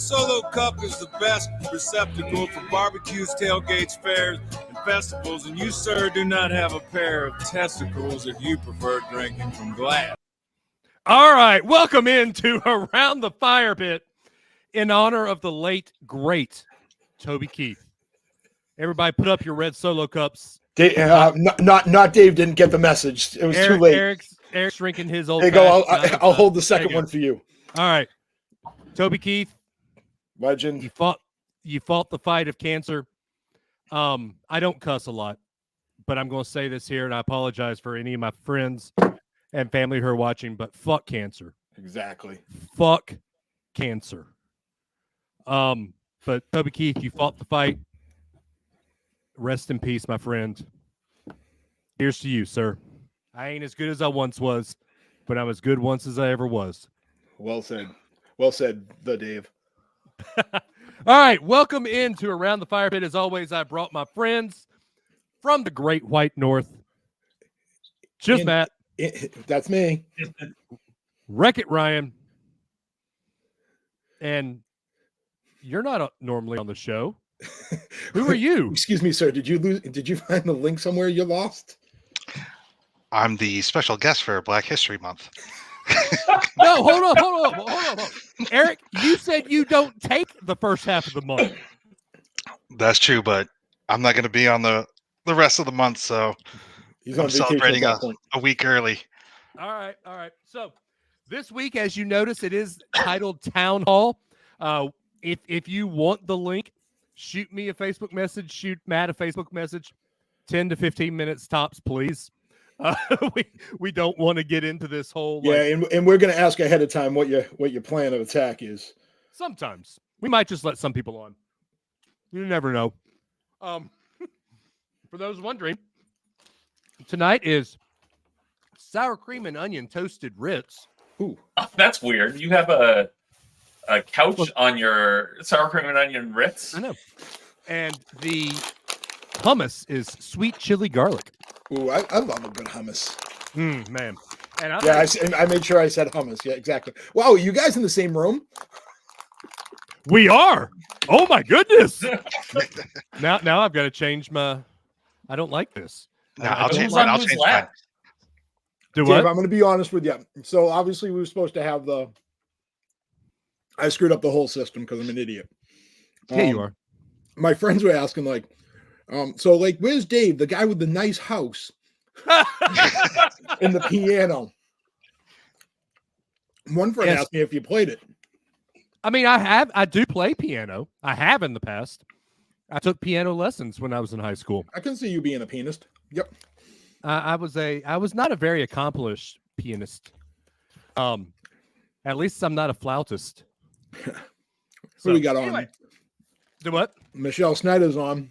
Solo Cup is the best receptacle for barbecues, tailgates, fairs, and festivals, and you, sir, do not have a pair of testicles if you prefer drinking from glass. All right, welcome into Around the Fire Pit in honor of the late, great Toby Keith. Everybody put up your red Solo Cups. Not Dave didn't get the message. It was too late. Eric's drinking his old. There you go. I'll hold the second one for you. All right, Toby Keith, legend. You fought the fight of cancer. I don't cuss a lot, but I'm going to say this here, and I apologize for any of my friends and family who are watching. But fuck cancer. Exactly. Fuck cancer. But Toby Keith, you fought the fight. Rest in peace, my friend. Here's to you, sir. I ain't as good as I once was, but I'm as good once as I ever was. Well said. Well said, the Dave. All right, welcome into Around the Fire Pit. As always, I brought my friends from the Great White North. Just Matt. That's me. Wreck-It Ryan. And you're not normally on the show. Who are you? Excuse me, sir. Did you find the link somewhere you lost? I'm the special guest for Black History Month. No, hold on. Eric, you said you don't take the first half of the month. That's true, but I'm not going to be on the rest of the month, so I'm celebrating a week early. All right. So this week, as you notice, it is titled Town Hall. If you want the link, shoot me a Facebook message. Shoot Matt a Facebook message. 10 to 15 minutes tops, please. We don't want to get into this whole. And we're going to ask ahead of time what your plan of attack is. Sometimes we might just let some people on. You never know. For those wondering, tonight is sour cream and onion toasted Ritz. Ooh, oh, that's weird. You have a couch on your sour cream and onion Ritz. I know. And the hummus is sweet chili garlic. Ooh, I love a good hummus. Man. And I made sure I said hummus. Yeah, exactly. Wow, you guys in the same room? We are. Oh my goodness. Now I've got to change my. I don't like this. No, I'll change mine. Do Dave, what? I'm going to be honest with you. So obviously we were supposed to have I screwed up the whole system because I'm an idiot. Yeah, you are. My friends were asking where's Dave, the guy with the nice house and the piano? One friend asked me if you played it. I mean, I do play piano. I have in the past. I took piano lessons when I was in high school. I can see you being a pianist. Yep. I was not a very accomplished pianist. At least I'm not a flautist. Who we got on? Anyway, do what? Michelle Snyder's on.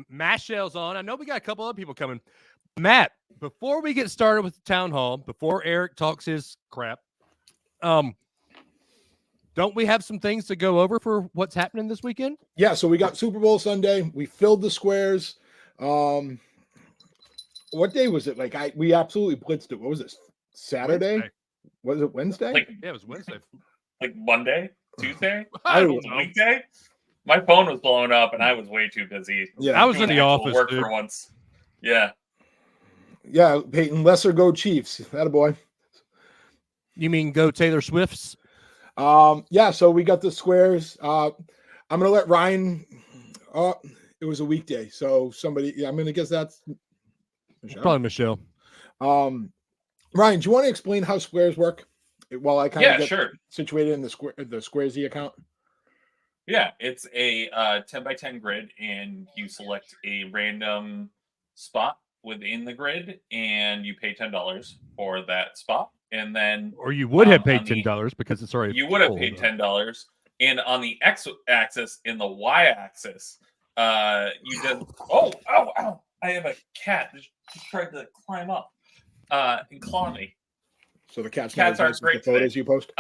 Michelle's on. I know we got a couple other people coming. Matt, before we get started with the town hall, before Eric talks his crap, don't we have some things to go over for what's happening this weekend? Yeah, so we got Super Bowl Sunday. We filled the squares. What day was it? We absolutely blitzed it. What was this? Saturday? Wednesday. Was it Wednesday? Yeah, it was Wednesday. Like Monday, Tuesday, I don't know. weekday. My phone was blowing up, and I was way too busy. Yeah, I was in the office. Work dude. for once. Yeah. Yeah, Peyton Lesser go Chiefs. That boy. You mean go Taylor Swift's? Yeah. So we got the squares. I'm gonna let Ryan. It was a weekday, so somebody. Yeah, I'm gonna guess that's Michelle. Probably Michelle. Ryan, do you want to explain how squares work? While I kind of get situated in the Squaresy account. Yeah, it's a 10 by 10 grid, and you select a random spot within the grid, and you pay $10 for that spot. And then, or you would have paid $10 because it's already. You would have paid $10, and on the X-axis, in the Y-axis, you did. Oh! I have a cat that just tried to climb up and claw me. So the cats aren't great. The photos you post.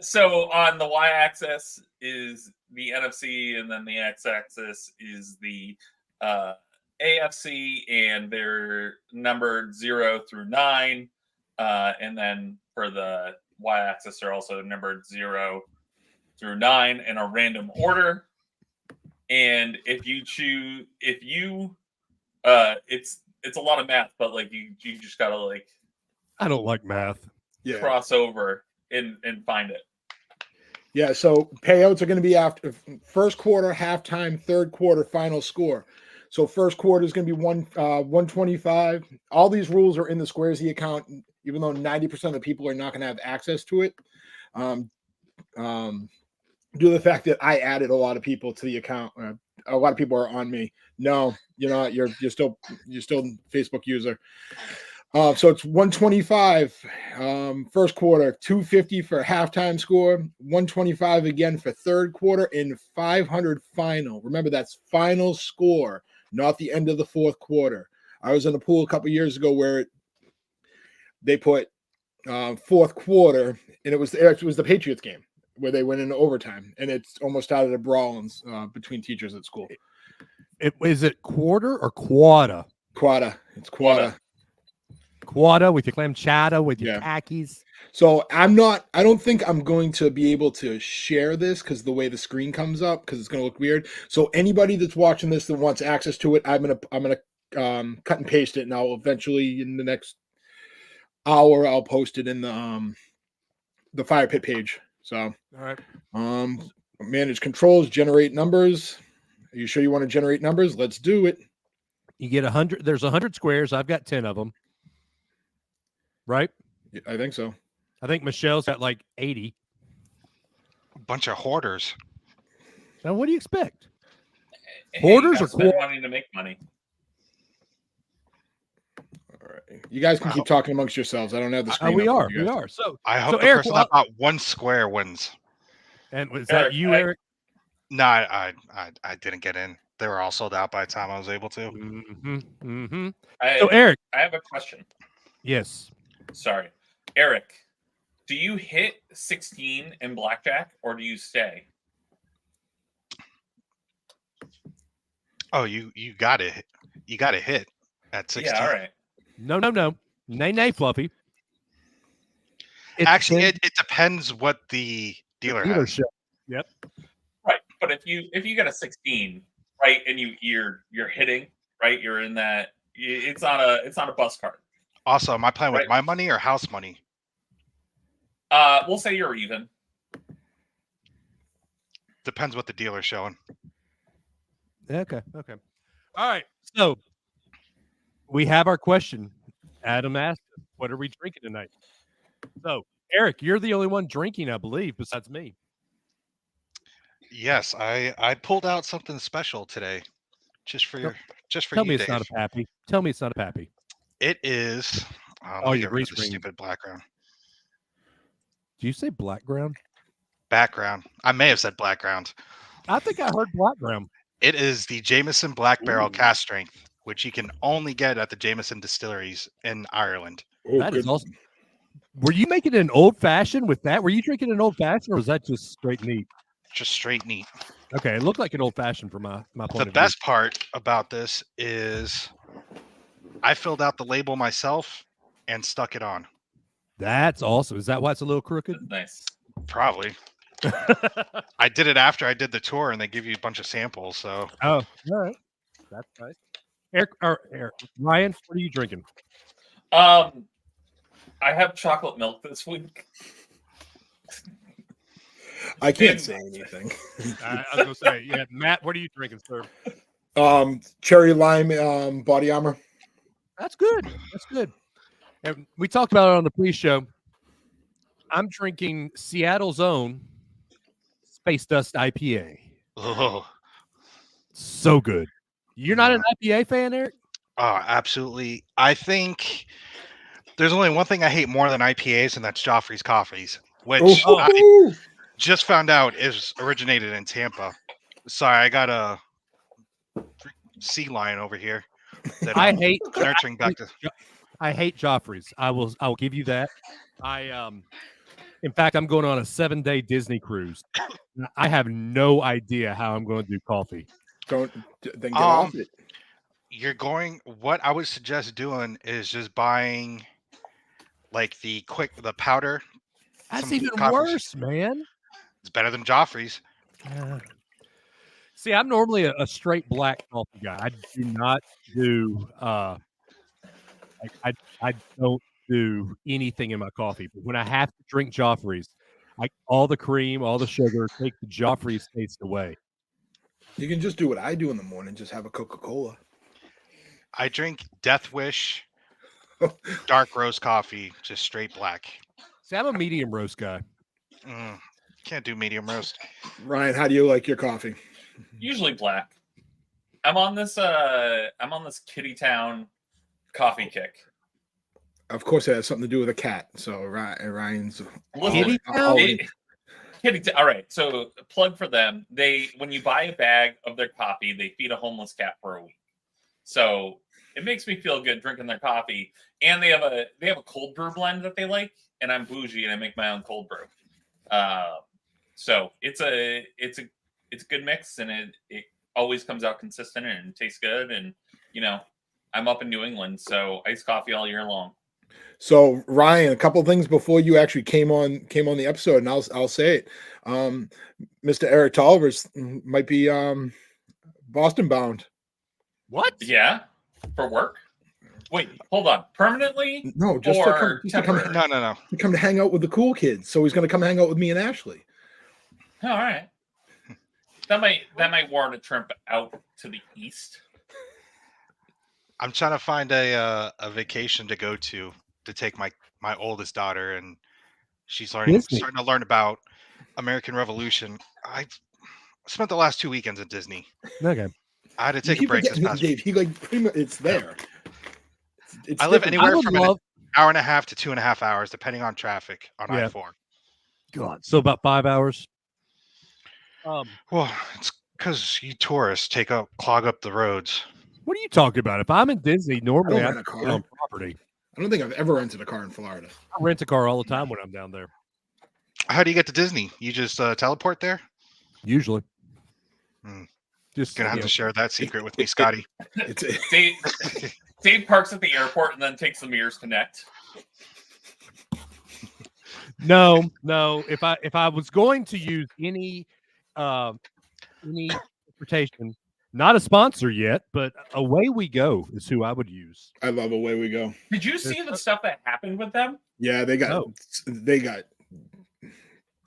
So on the Y-axis is the NFC, and then the X-axis is the AFC, and they're numbered 0 through 9. And then for the Y-axis, they're also numbered 0 through 9 in a random order. And if you it's a lot of math, but like you just gotta like I don't like math. Cross over and find it. Yeah, so payouts are going to be after first quarter, halftime, third quarter, final score. So first quarter is going to be 125. All these rules are in the Squaresy account, even though 90% of the people are not going to have access to it. Due to the fact that I added a lot of people to the account, a lot of people are on me. No, you're not. You're still a Facebook user. So it's 125 first quarter, 250 for halftime score, 125 again for third quarter, and 500 final. Remember, that's final score, not the end of the fourth quarter. I was in a pool a couple years ago where they put fourth quarter, and it was the Patriots game where they went into overtime, and it's almost started a brawl between teachers at school. Is it quarter or quada? Quada. It's quada. Quada with your clam chowder, with your khakis. So I don't think I'm going to be able to share this because the way the screen comes up, because it's going to look weird. So anybody that's watching this that wants access to it, I'm gonna cut and paste it, and I'll eventually in the next hour I'll post it in the Firepit page. So all right. Manage controls, generate numbers. Are you sure you want to generate numbers? Let's do it. You get 100. There's 100 squares. I've got 10 of them. Right? Yeah, I think so. I think Michelle's got like 80. A bunch of hoarders. Now, what do you expect? Hoarders or wanting to make money? All right, you guys can keep talking amongst yourselves. I don't have the screen. We are. So I hope the person that bought one square wins. And was that you, Eric? No, I didn't get in. They were all sold out by the time I was able to. So, Eric, I have a question. Yes. Sorry, Eric. Do you hit 16 in blackjack, or do you stay? Oh, you got it. You got to hit at 16. Yeah, all right. No. Nay, Fluffy. Actually, it depends what the dealer has. Yep. Right, but if you get a 16, right, and you're hitting, right, you're in that. It's on a bus card. Also, am I playing with my money or house money? We'll say you're even. Depends what the dealer's showing. Okay. All right. So we have our question. Adam asked, "What are we drinking tonight?" So, Eric, you're the only one drinking, I believe, besides me. Yes, I pulled out something special today, just for you. Tell me it's not a Pappy. Tell me it's not a Pappy. It is. Oh, your green screen. Stupid background. Do you say background? Background. I may have said background. I think I heard background. It is the Jameson Black Barrel Cask Strength, which you can only get at the Jameson distilleries in Ireland. That is awesome. Were you making an old fashioned with that? Were you drinking an old fashioned, or was that just straight neat? Just straight neat. Okay, it looked like an old fashioned from my point of view. The best part about this is I filled out the label myself and stuck it on. That's awesome. Is that why it's a little crooked? Nice. Probably. I did it after I did the tour, and they give you a bunch of samples. So. Oh, all right. That's nice. Eric, Ryan, what are you drinking? I have chocolate milk this week. I can't say anything. I was gonna say, yeah, Matt, what are you drinking, sir? Cherry lime body armor. That's good. That's good. And we talked about it on the pre-show. I'm drinking Seattle's own Space Dust IPA. Oh, so good. You're not an IPA fan, Eric? Oh, absolutely. I think there's only one thing I hate more than IPAs, and that's Joffrey's Coffees, which I just found out is originated in Tampa. Sorry, I got a sea lion over here that I hate nurturing back to. I hate Joffrey's. I'll give you that. In fact, I'm going on a 7-day Disney cruise. I have no idea how I'm going to do coffee. Then get off it. What I would suggest doing is just buying like the powder. That's even worse, man. It's better than Joffrey's. See, I'm normally a straight black coffee guy. I do not do I don't do anything in my coffee. But when I have to drink Joffrey's, all the cream, all the sugar, take the Joffrey's taste away. You can just do what I do in the morning. Just have a Coca-Cola. I drink Death Wish dark roast coffee, just straight black. See, I'm a medium roast guy. Can't do medium roast. Ryan, how do you like your coffee? Usually black. I'm on this Kitty Town coffee kick. Of course, it has something to do with a cat. So Ryan's Kitty Town? All right. So plug for them. When you buy a bag of their coffee, they feed a homeless cat for a week. So it makes me feel good drinking their coffee. And they have a cold brew blend that they like. And I'm bougie and I make my own cold brew. So it's a good mix, and it always comes out consistent and tastes good. And I'm up in New England, so iced coffee all year long. So Ryan, a couple of things before you actually came on the episode, and I'll say it. Mr. Eric Tolliver's might be Boston bound. What? Yeah, for work. Wait, hold on. Permanently? No, just to come. No. To come to hang out with the cool kids. So he's going to come hang out with me and Ashley. Oh, all right. That might warrant a trip out to the east. I'm trying to find a vacation to go to take my oldest daughter, and she's starting to learn about American Revolution. I spent the last 2 weekends at Disney. Okay. I had to take a break this past week. Dave, pretty much it's there. I live anywhere from an hour and a half to 2.5 hours, depending on traffic on I-4. God, so about 5 hours. Well, it's because you tourists clog up the roads. What are you talking about? If I'm in Disney, normally I rent a car on property. I don't think I've ever rented a car in Florida. I rent a car all the time when I'm down there. How do you get to Disney? You just teleport there? Usually. Just gonna have to share that secret with me, Scotty. Dave parks at the airport and then takes the Mears Connect. No. If I was going to use any transportation, not a sponsor yet, but Away We Go is who I would use. I love Away We Go. Did you see the stuff that happened with them? Yeah, they got.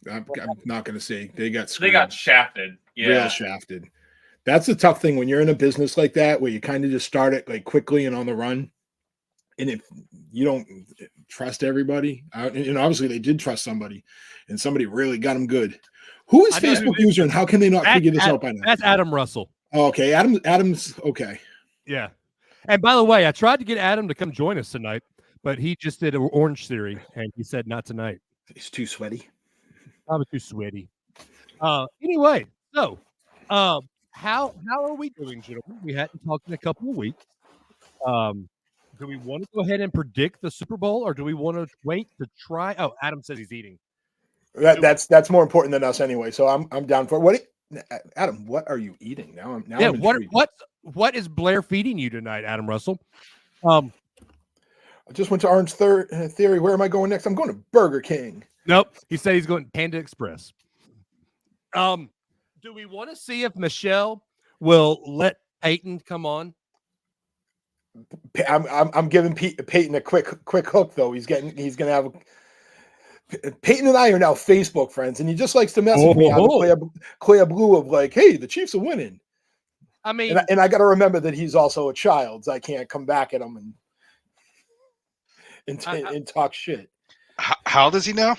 I'm not going to say they got. Screwed. They got shafted. Yeah, real shafted. That's the tough thing when you're in a business like that, where you kind of just start it like quickly and on the run, and if you don't trust everybody, and obviously they did trust somebody, and somebody really got them good. Who is Facebook user, and how can they not figure this out by now? That's Adam Russell. Oh, okay, Adam's okay. Yeah, and by the way, I tried to get Adam to come join us tonight, but he just did an Orange Theory, and he said not tonight. He's too sweaty. Probably too sweaty. Anyway, so how are we doing, gentlemen? We hadn't talked in a couple of weeks. Do we want to go ahead and predict the Super Bowl, or do we want to wait to try? Oh, Adam says he's eating. That's more important than us anyway. So I'm down for what. Adam, what are you eating now? What is Blair feeding you tonight, Adam Russell? I just went to Orange Theory. Where am I going next? I'm going to Burger King. Nope. He said he's going to Panda Express. Do we want to see if Michelle will let Peyton come on? I'm giving Peyton a quick hook though. He's going to have. Peyton and I are now Facebook friends, and he just likes to message me on the Clear Blue of like, "Hey, the Chiefs are winning." I mean, and I got to remember that he's also a child, so I can't come back at him and talk shit. How old is he now?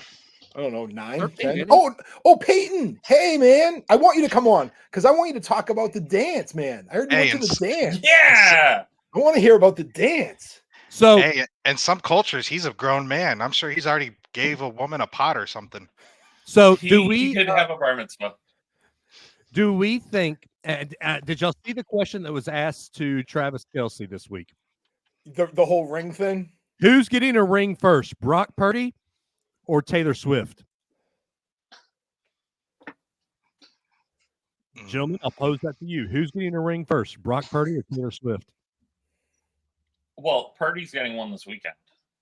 I don't know, 9, 10. Oh, Peyton! Hey, man, I want you to come on because I want you to talk about the dance, man. I heard you went to the dance. Yeah, I want to hear about the dance. So, in some cultures, he's a grown man. I'm sure he's already gave a woman a pot or something. So, he could have a bar mitzvah. Do we think? Did y'all see the question that was asked to Travis Kelce this week? The whole ring thing. Who's getting a ring first, Brock Purdy or Taylor Swift? Gentlemen, I'll pose that to you. Who's getting a ring first, Brock Purdy or Taylor Swift? Well, Purdy's getting one this weekend,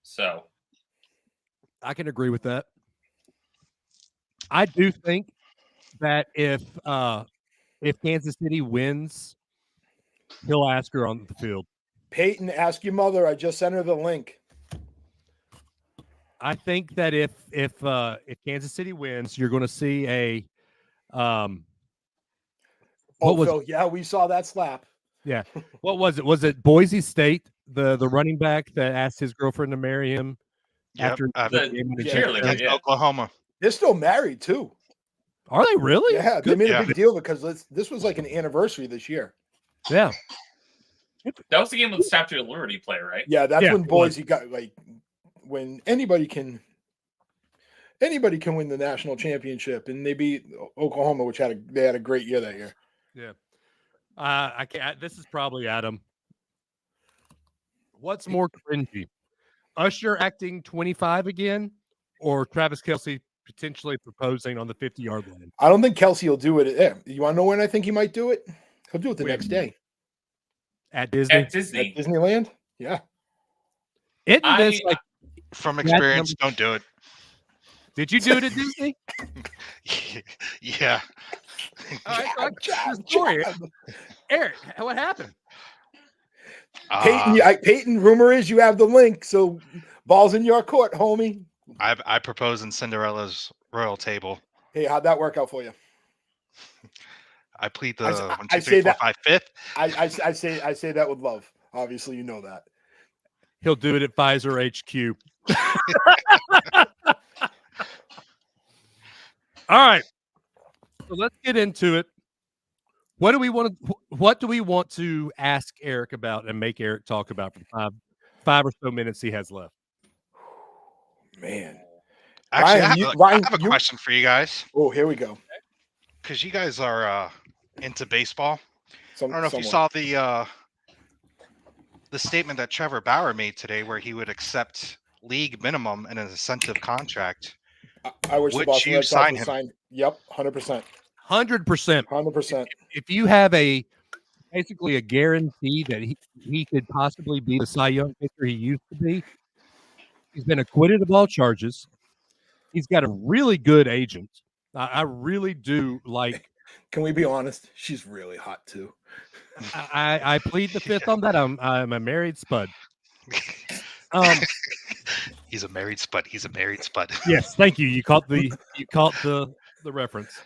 so I can agree with that. I do think that if Kansas City wins, he'll ask her on the field. Peyton, ask your mother. I just sent her the link. I think that if Kansas City wins, you're going to see a what was Phil, yeah, we saw that slap. Yeah. What was it? Was it Boise State, the running back that asked his girlfriend to marry him after The cheerleader, Against yeah. Oklahoma. They're still married too. Are they really? Yeah, Good. they made Yeah. a big deal because this was like an anniversary this year. Yeah. That was the game with the Statue of Liberty play, right? Yeah, that's Yeah, when it was. Boise got like when anybody can win the national championship, and they beat Oklahoma, which they had a great year that year. Yeah. I can't. This is probably Adam. What's more cringy, Usher acting 25 again, or Travis Kelce potentially proposing on the 50-yard line? I don't think Kelsey will do it. You want to know when I think he might do it? He'll do it the When? next day At Disney? At Disney. at Disneyland. Yeah, Isn't this like? From That's experience, don't do it. Did you do it at Disney? Yeah. All right, the story. Eric, what happened? Peyton, rumor is you have the link, so ball's in your court, homie. I propose in Cinderella's royal table. Hey, how'd that work out for you? I plead the I 1, 2, say 3, 4, that- 5, 5th. I say that with love. Obviously, you know that. He'll do it at Pfizer HQ. All right. So let's get into it. What do we want to ask Eric about and make Eric talk about for the five or so minutes he has left? Man. Actually, Ryan, I have a question for you guys. Oh, here we go. Because you guys are into baseball. I don't know if you Somewhat. saw the statement that Trevor Bauer made today, where he would accept league minimum and an incentive contract. I wish the Would Boston you Red Sox sign would him? sign. Yep, 100%. 100%. 100%. If you have basically a guarantee that he could possibly be the Cy Young pitcher he used to be, he's been acquitted of all charges. He's got a really good agent. I really do like. Can we be honest? She's really hot too. I plead the fifth on that. I'm a married spud. He's a married spud. Yes, thank you. You caught the reference.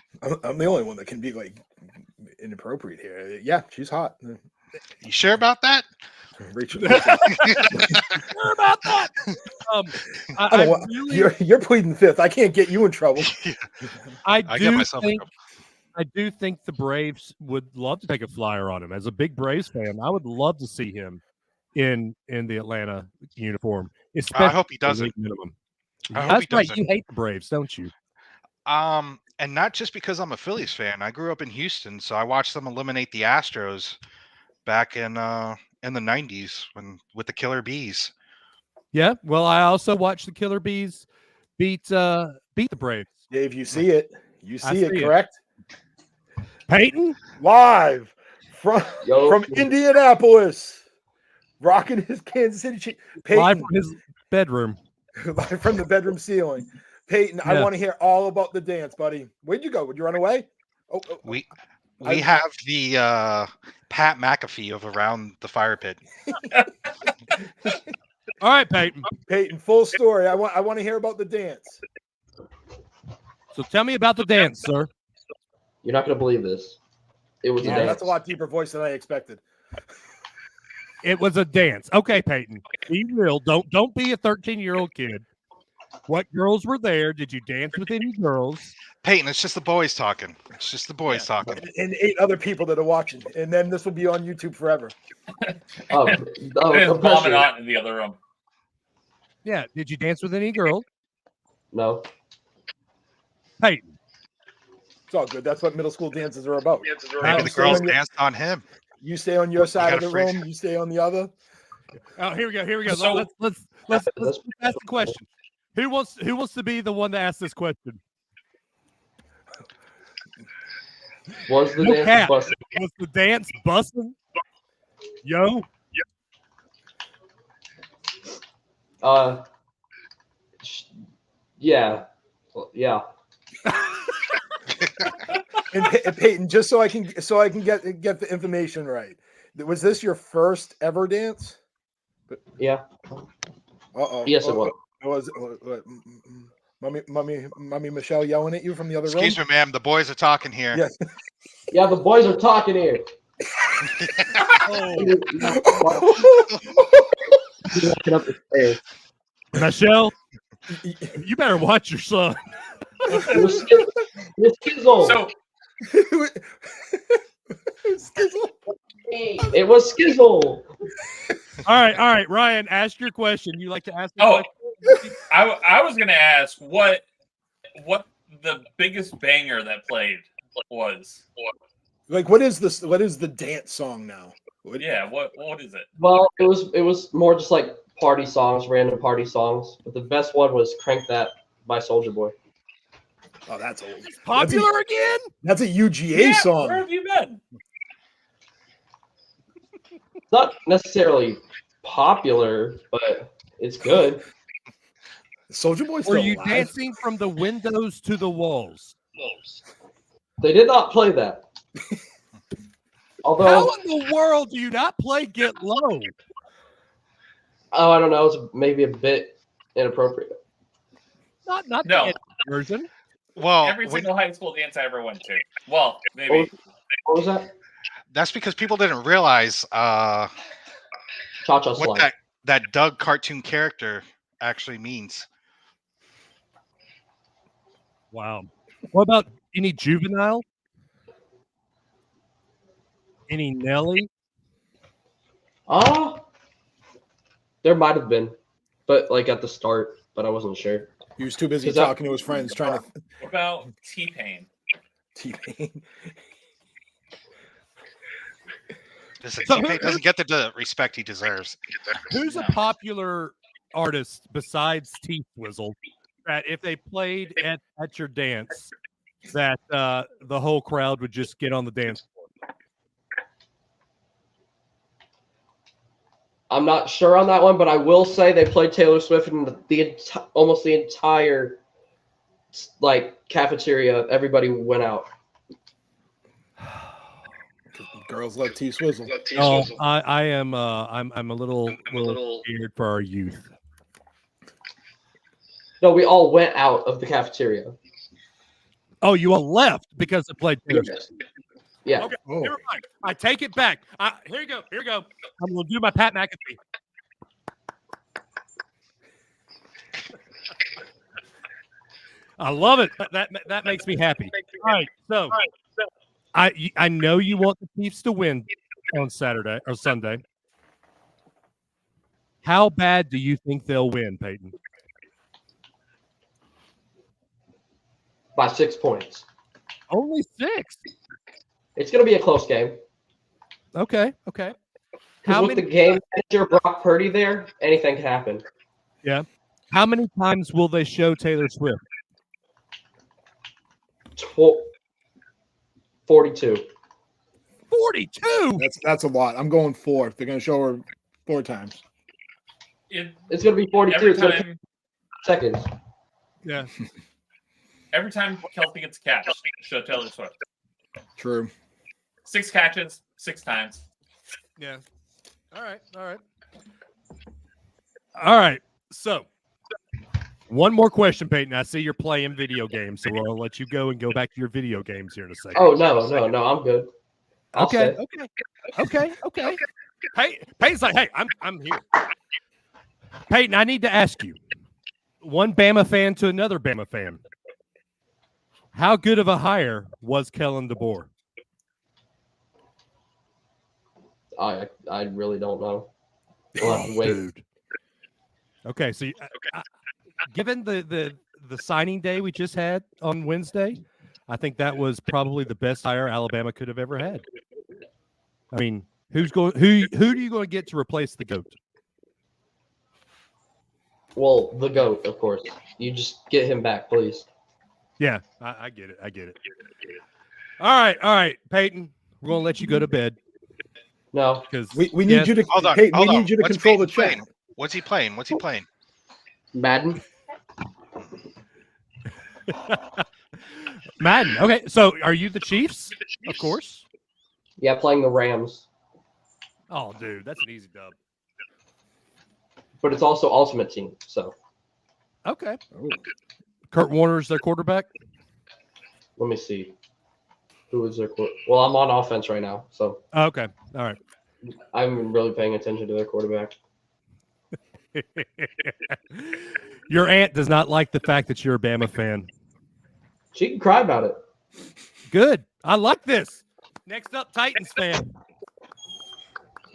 I'm the only one that can be like inappropriate here. Yeah, she's hot. You sure about that? Rachel. Sure about that. You're pleading fifth. I can't get you in trouble. I get myself in trouble. I do think the Braves would love to take a flyer on him. As a big Braves fan, I would love to see him in the Atlanta uniform. I hope he the doesn't. league minimum. I hope That's he right. doesn't. You hate the Braves, don't you? And not just because I'm a Phillies fan. I grew up in Houston, so I watched them eliminate the Astros back in the 90s with the Killer Bees. Yeah. Well, I also watched the Killer Bees beat the Braves. Dave, you see it. You I see it, see it. correct? Peyton, Live from Indianapolis, rocking his Kansas City. live Peyton, from his bedroom. live from the bedroom ceiling. Peyton, I Yeah. want to hear all about the dance, buddy. Where'd you go? Would you run away? Oh, We have the Pat McAfee of Around the Fire Pit. All right, Peyton. Peyton, full story. I want to hear about the dance. So tell me about the dance, sir. You're not going to believe this. It was a Yeah, dance. that's a lot deeper voice than I expected. It was a dance. Okay, Peyton. Be real. Don't be a 13-year-old kid. What girls were there? Did you dance with any girls? Peyton, it's just the boys talking. It's just the boys talking. And 8 other people that are watching. And then this will be on YouTube forever. Oh, And no bombing pressure. on in the other room. Yeah. Did you dance with any girls? No. Peyton. It's all good. That's what middle school dances are about. Maybe the stay girls on your- danced on him. You stay on your side of gotta the freeze. room. You stay on the other. Oh, here we go. So- let's ask the question. Who wants to be the one to ask this question? Was the No dance cap. busted? Was the dance busting? Yo. Yeah. Well, yeah. And Peyton, just so I can get the information right. Was this your first ever dance? Yeah. Uh-oh. Yes, it was. What, mommy Michelle yelling at you from the other room? Excuse me, ma'am. The boys are talking here. Yes. Yeah, the boys are talking here. Walking up the stairs. Michelle, you better watch your son. It was Skizzle. So It was Skizzle. All right, Ryan, ask your question. You like to ask the Oh. question? I was gonna ask what the biggest banger that played was. Like, what is this? What is the dance song now? Yeah, what is it? Well, it was more just like party songs, random party songs. But the best one was "Crank That" by Soulja Boy. Oh, that's old. Popular again? That's a UGA song. Where have you been? It's not necessarily popular, but it's good. Soulja Boy Were still you alive? dancing from the windows to the walls? They did not play that. Although, How in the world do you not play Get Low? I don't know, it's maybe a bit inappropriate. Not No. the end version. Well, Every single high school dance I ever went to. Well, What maybe. was, what was that? that's because people didn't realize Cha-cha what slide. that Doug cartoon character actually means. Wow. What about any Juvenile? Any Nelly? There might have been, but like at the start, but I wasn't sure. He was too busy 'Cause that- talking to his friends, trying to What about T-Pain? T-Pain. Listen, So T-Pain doesn't get the respect he deserves. Who's a popular artist besides T Swizzle that if they played at your dance, that the whole crowd would just get on the dance floor? I'm not sure on that one, but I will say they played Taylor Swift in almost the entire like cafeteria. Everybody went out. Girls love T Swizzle. Oh, I am. I'm a little scared for our youth. No, we all went out of the cafeteria. Oh, you all left because they played Taylor Swift. Yeah. Okay, Oh. never mind. I take it back. Here you go. Here you go. I'm gonna do my Pat McAfee. I love it. That makes me happy. All right, so I know you want the Chiefs to win on Saturday or Sunday. How bad do you think they'll win, Peyton? By 6 points. Only 6. It's going to be a close game. Okay. Because How with many? the game manager Brock Purdy there, anything can happen. Yeah. How many times will they show Taylor Swift? 42. 42. That's a lot. I'm going 4. They're going to show her 4 times. It's going to be 42. Every It's going to time, seconds. Yeah. every time Kelsey gets a catch, show Taylor Swift. True. 6 catches, 6 times. Yeah. All right. So, one more question, Peyton. I see you're playing video games, so we'll let you go and go back to your video games here in a second. Oh, no. I'm good. I'll okay. stay. Okay. Peyton's like, hey, I'm here. Peyton, I need to ask you, one Bama fan to another Bama fan, how good of a hire was Kellen DeBoer? I really don't know. We'll have to wait. Dude. Okay, so given the signing day we just had on Wednesday, I think that was probably the best hire Alabama could have ever had. I mean, who are you going to get to replace the GOAT? Well, the GOAT, of course. You just get him back, please. Yeah, I get it. All right, Peyton, we're going to let you go to bed No. because We need you to Hold on. Peyton, hold we on. need you to What's control the Peyton chat. playing? What's he playing? What's he playing? Madden? Madden. Okay, so are you the Chiefs? Of course. Yeah, playing the Rams. Oh, dude, that's an easy dub. But it's also Ultimate Team, so Okay. Oh. Kurt Warner's their quarterback. let me see. Who is their Well, I'm on offense right now, so Okay. All right. I'm really paying attention to their quarterback. Your aunt does not like the fact that you're a Bama fan. She can cry about it. Good. I like this. Next up, Titans fan.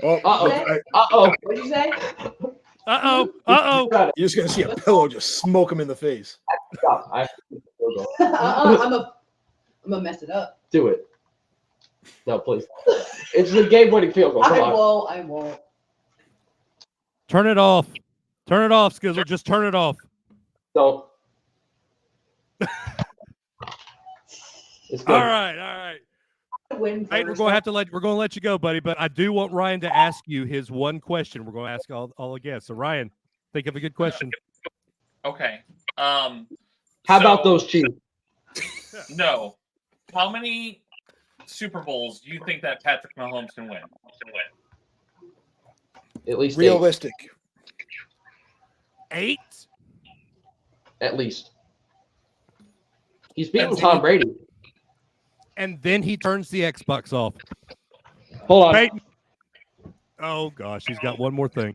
Oh, Uh-oh. What'd you say? Uh-oh. you're just gonna see a pillow just smoke him in the face. I'm gonna mess it up. Do it. No, please. It's the game-winning field goal. Come on. I won't. Turn it off. Turn it off, Skizzle. Just turn it off. Don't. It's good. All right. Win Hey, we're going to let you go, buddy. But I do want Ryan to ask you his one question. We're going to ask all the guests. So Ryan, think of a good question. Okay. How about those Chiefs? No. How many Super Bowls do you think that Patrick Mahomes can win? At least Realistic. 8? At least. He's beating Tom Brady. And then he turns the Xbox off. Hold on. Peyton. Oh, gosh. He's got one more thing.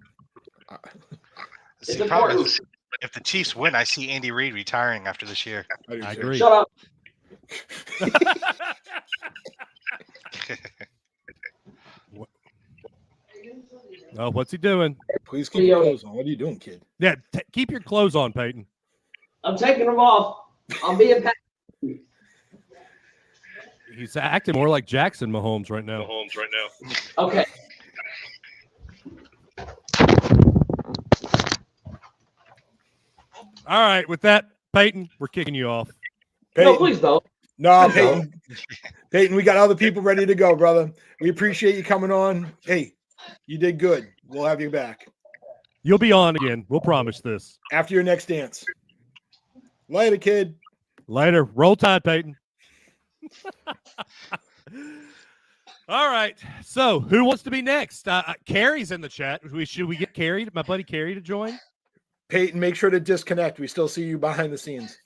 It's The problem important. is, if the Chiefs win, I see Andy Reid retiring after this year. I agree. Shut up. Oh, what's he doing? Please keep your clothes on. What are you doing, kid? Yeah, keep your clothes on, Peyton. I'm taking them off. I'm being He's acting more like Jackson Mahomes right now. Okay. All right, with that, Peyton, we're kicking you off. No, please don't. No, Peyton. Peyton, we got other people ready to go, brother. We appreciate you coming on. Hey, you did good. We'll have you back You'll be on again. We'll promise this. after your next dance. Later, kid. Later. Roll Tide, Peyton. All right. So, who wants to be next? Carrie's in the chat. Should we get Carrie, my buddy Carrie, to join? Peyton, make sure to disconnect. We still see you behind the scenes.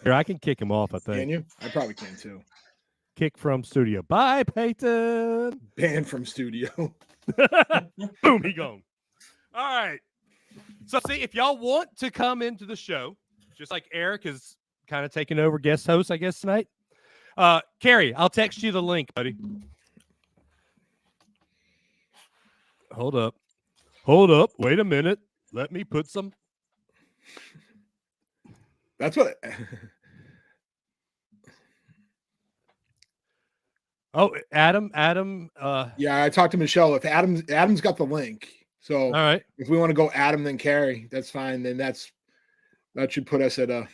Here, I can kick him off, I think. Can you? I probably can too. Kick from studio. Bye, Peyton. Banned from studio. Boom, he gone. All right. So, see, if y'all want to come into the show, just like Eric is kind of taking over guest host, I guess, tonight. Carrie, I'll text you the link, buddy. Hold up. Wait a minute. Let me put some. That's what. Oh, Adam. Yeah, I talked to Michelle. If Adam's got the link, so All right. if we want to go Adam then Carrie, that's fine. Then that should put us at a.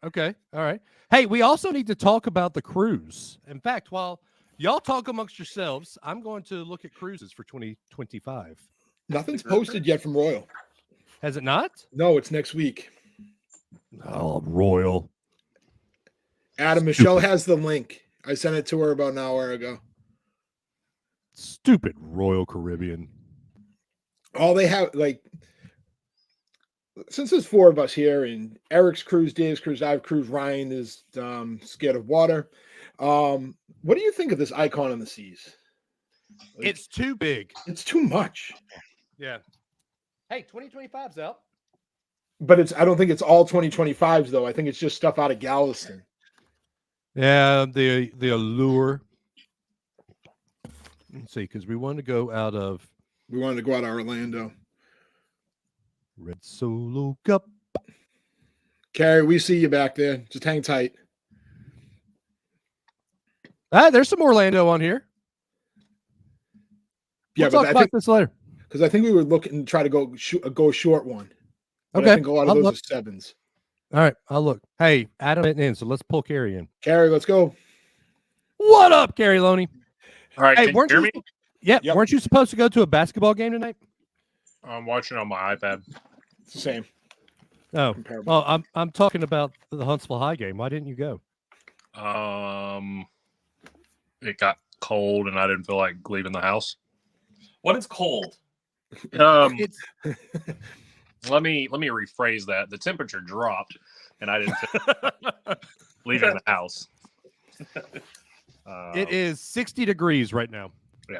Okay. All right. Hey, we also need to talk about the cruise. In fact, while y'all talk amongst yourselves, I'm going to look at cruises for 2025. Nothing's posted yet from Royal. Has it not? No, it's next week. Oh, Royal. Adam, Michelle has the link. I sent it to her about an hour ago. Stupid Royal Caribbean. All they have, like, since there's 4 of us here, and Eric's cruise, Dave's cruise, I've cruised, Ryan is scared of water. What do you think of this icon on the seas? Like, It's too big. it's too much. Yeah. Hey, 2025's out. But I don't think it's all 2025s though. I think it's just stuff out of Galveston. Yeah, the allure. Let's see, because we want to go out of We wanted to go out of Orlando. Red Solo Cup. Carrie, we see you back there. Just hang tight. There's some Orlando on here. Yeah, We'll talk but I about think this later. because I think we were looking to try to go a short one. But Okay, I think a lot of I'll those look. are 7s. All right, I'll look. Hey, Adam isn't in, so let's pull Carrie in. Carrie, let's go. What up, Carrie Loney? All right, Hey, can you weren't hear you? me? Yep. Yep. Weren't you supposed to go to a basketball game tonight? I'm watching on my iPad. It's the same. Oh, Comparable. well, I'm talking about the Huntsville High game. Why didn't you go? It got cold and I didn't feel like leaving the house. What is cold? It's Let me rephrase that. The temperature dropped and I didn't feel like leaving the house. it is 60 degrees right now.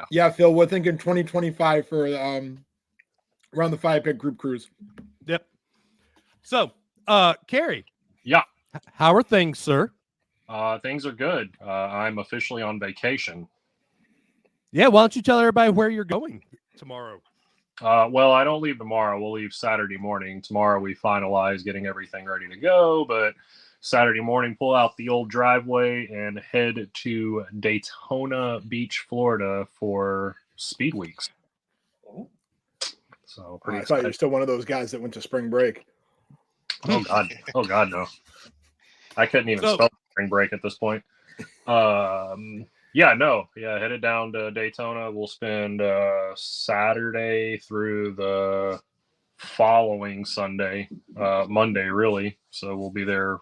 Yeah, Phil, we're thinking 2025 for around the Firepit group cruise. Yep. So, Carrie. Yeah. How are things, sir? Things are good. I'm officially on vacation. Yeah, why don't you tell everybody where you're going tomorrow? Well, I don't leave tomorrow. We'll leave Saturday morning. Tomorrow we finalize getting everything ready to go, but Saturday morning, pull out the old driveway and head to Daytona Beach, Florida for Speed Weeks. So pretty I thought you were excited. still one of those guys that went to spring break. Oh God, no. I couldn't even spell spring break at this point. Headed down to Daytona. We'll spend Saturday through the following Sunday, Monday, really. So we'll be there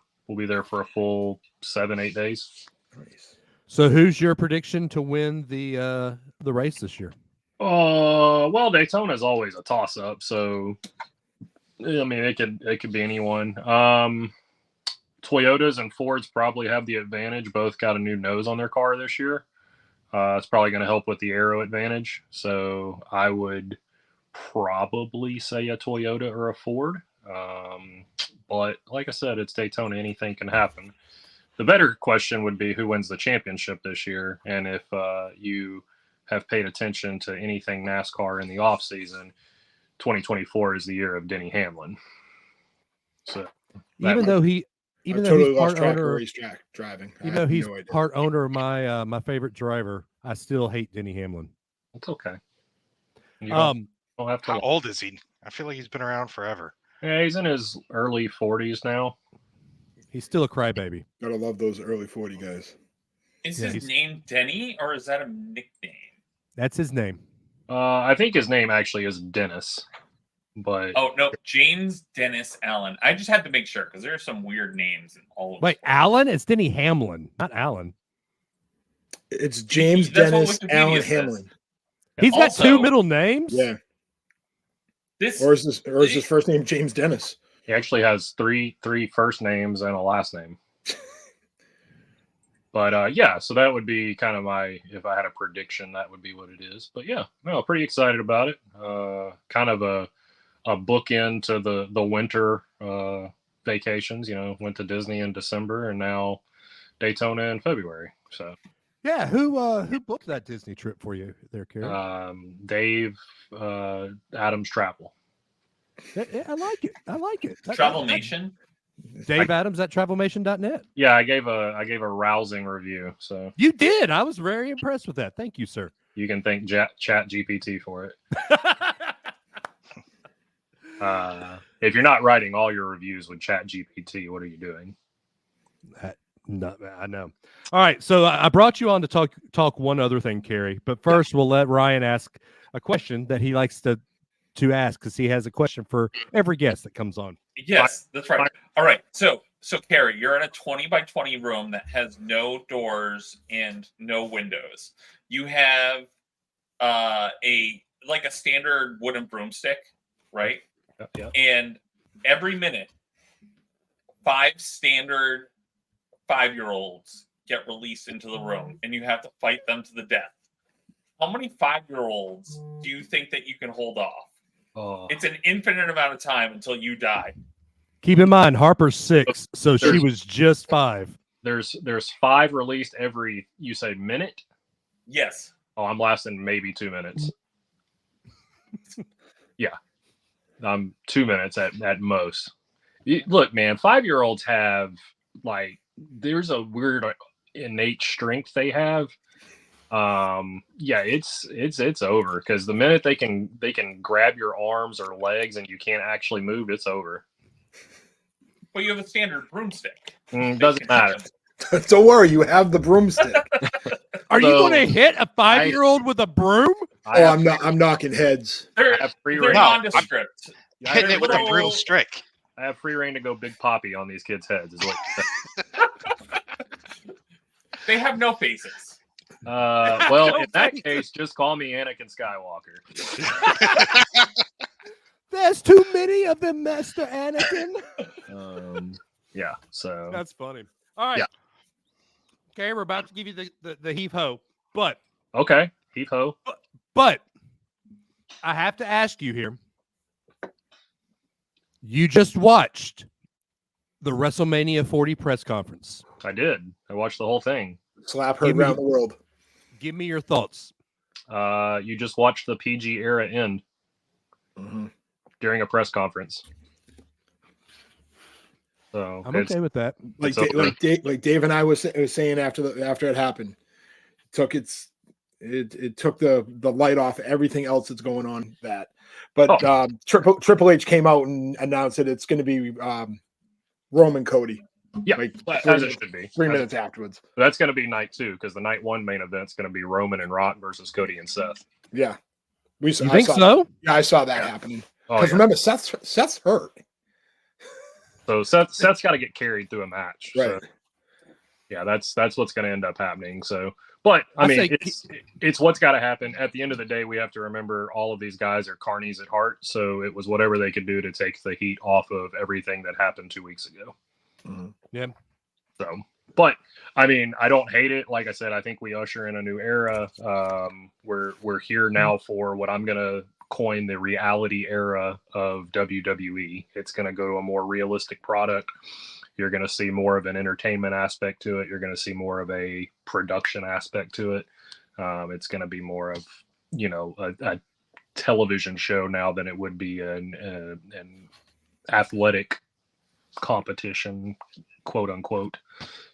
for a full 7-8 days. Nice. So, who's your prediction to win the race this year? Well, Daytona is always a toss-up. So, I mean, it could be anyone. Toyotas and Fords probably have the advantage. Both got a new nose on their car this year. It's probably going to help with the aero advantage. So I would probably say a Toyota or a Ford. But like I said, it's Daytona. Anything can happen. The better question would be who wins the championship this year. And if you have paid attention to anything NASCAR in the off season, 2024 is the year of Denny Hamlin. So Even though he's part owner, racetrack driving. even though he's part owner of my favorite driver, I still hate Denny Hamlin. it's okay. You don't have to. How old is he? I feel like he's been around forever. Yeah, he's in his early 40s now. He's still a crybaby. Gotta love those early 40 guys. Is his name Denny or is that a nickname? That's his name. I think his name actually is Dennis. But Oh no, James Dennis Allen. I just had to make sure because there are some weird names in all of Wait, them. Allen? It's Denny Hamlin, not Allen. It's James That's what Dennis Wikipedia Allen says. Hamlin. He's got Also- two middle names. Yeah. This Or is his first name James Dennis? he actually has three first names and a last name. But so that would be kind of if I had a prediction, that would be what it is. But yeah, no, pretty excited about it. Kind of a bookend to the winter vacations. Went to Disney in December and now Daytona in February. So Yeah, who booked that Disney trip for you there, Carrie? Dave Adams Travel. Yeah, I like it. Travel Nation. Dave Adams at travelmation.net. Yeah, I gave a rousing review. So You did. I was very impressed with that. Thank you, sir. you can thank Chat GPT for it. If you're not writing all your reviews with Chat GPT, what are you doing? No, I know. All right, so I brought you on to talk one other thing, Carrie. But first, we'll let Ryan ask a question that he likes to ask because he has a question for every guest that comes on. Yes, that's right. All right. So Carrie, you're in a 20 by 20 room that has no doors and no windows. You have a standard wooden broomstick, right? Yeah. And every minute, 5 standard 5-year-olds get released into the room, and you have to fight them to the death. How many 5-year-olds do you think that you can hold off? Oh. It's an infinite amount of time until you die. Keep in mind, Harper's 6, so she was just 5. There's 5 released every, you say, minute? Yes. Oh, I'm lasting maybe 2 minutes. Yeah. 2 minutes at most. Look, man, 5-year-olds have there's a weird innate strength they have. It's over because the minute they can grab your arms or legs and you can't actually move, it's over. But you have a standard broomstick. Doesn't matter. Don't worry, you have the broomstick. Are you going to hit a 5-year-old with a broom? I'm knocking heads. They're nondescript. Hitting it with a broomstick. I have free reign to go Big Poppy on these kids' heads. Is what They have no faces. Well, in that case, just call me Anakin Skywalker. There's too many of them, Master Anakin. Yeah, so That's funny. All right. Yeah. Okay, we're about to give you the heave ho, but okay, heave ho. But I have to ask you here. You just watched the WrestleMania 40 press conference. I did. I watched the whole thing. Slap heard around the world. Give me your thoughts. You just watched the PG era end during a press conference. So I'm okay with that. Like Dave and I was saying after it happened, it took the light off everything else that's going on. But Triple H came out and announced that it's going to be Roman Cody. Yeah, as it should be. 3 minutes afterwards. That's going to be night 2 because the night 1 main event is going to be Roman and Rock versus Cody and Seth. Yeah, you think so? Yeah, I saw that happening. Because remember, Seth's hurt. So Seth's got to get carried through a match. Right. So, yeah, that's what's going to end up happening. So, but I mean, it's what's got to happen. At the end of the day, we have to remember all of these guys are carnies at heart. So it was whatever they could do to take the heat off of everything that happened 2 weeks ago. Yeah. So, but I mean, I don't hate it. Like I said, I think we usher in a new era. We're here now for what I'm gonna coin the reality era of WWE. It's gonna go to a more realistic product. You're gonna see more of an entertainment aspect to it. You're gonna see more of a production aspect to it. It's gonna be more of a television show now than it would be an athletic competition, quote unquote.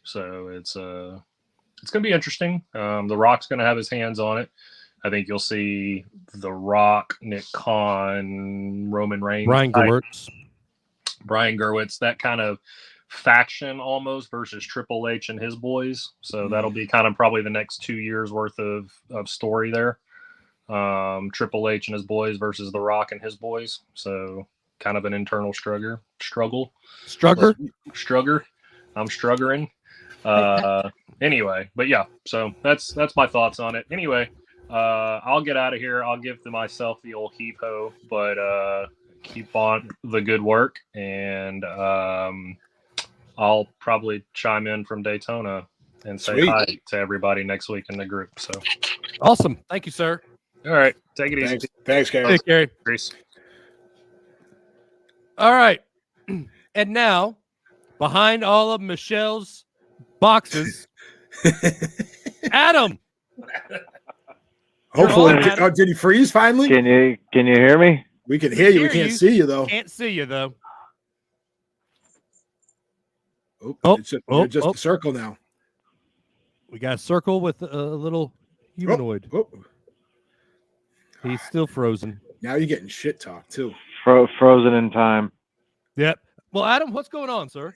So it's going to be interesting. The Rock's going to have his hands on it. I think you'll see The Rock, Nick Khan, Roman Reigns, Brian Gerwitz, that kind of faction almost versus Triple H and his boys. So that'll be kind of probably the next 2 years worth of story there. Triple H and his boys versus The Rock and his boys. So kind of an internal struggle. I'm struggling. Anyway, but yeah, so that's my thoughts on it. Anyway, I'll get out of here. I'll give myself the old heave ho, but keep on the good work, and I'll probably chime in from Daytona and say hi to everybody next week in the group. So awesome. Thank you, sir. All right. Take it easy. Thanks, Gary. Thanks, Gary. Peace. All right. And now, behind all of Michelle's boxes, Adam. Hopefully. Oh, did he freeze finally? Can you hear me? We can hear you. We can't see you, though. Can't see you, though. It's just a circle now. We got a circle with a little humanoid. He's still frozen. Now you're getting shit talk, too. Frozen in time. Yep. Well, Adam, what's going on, sir?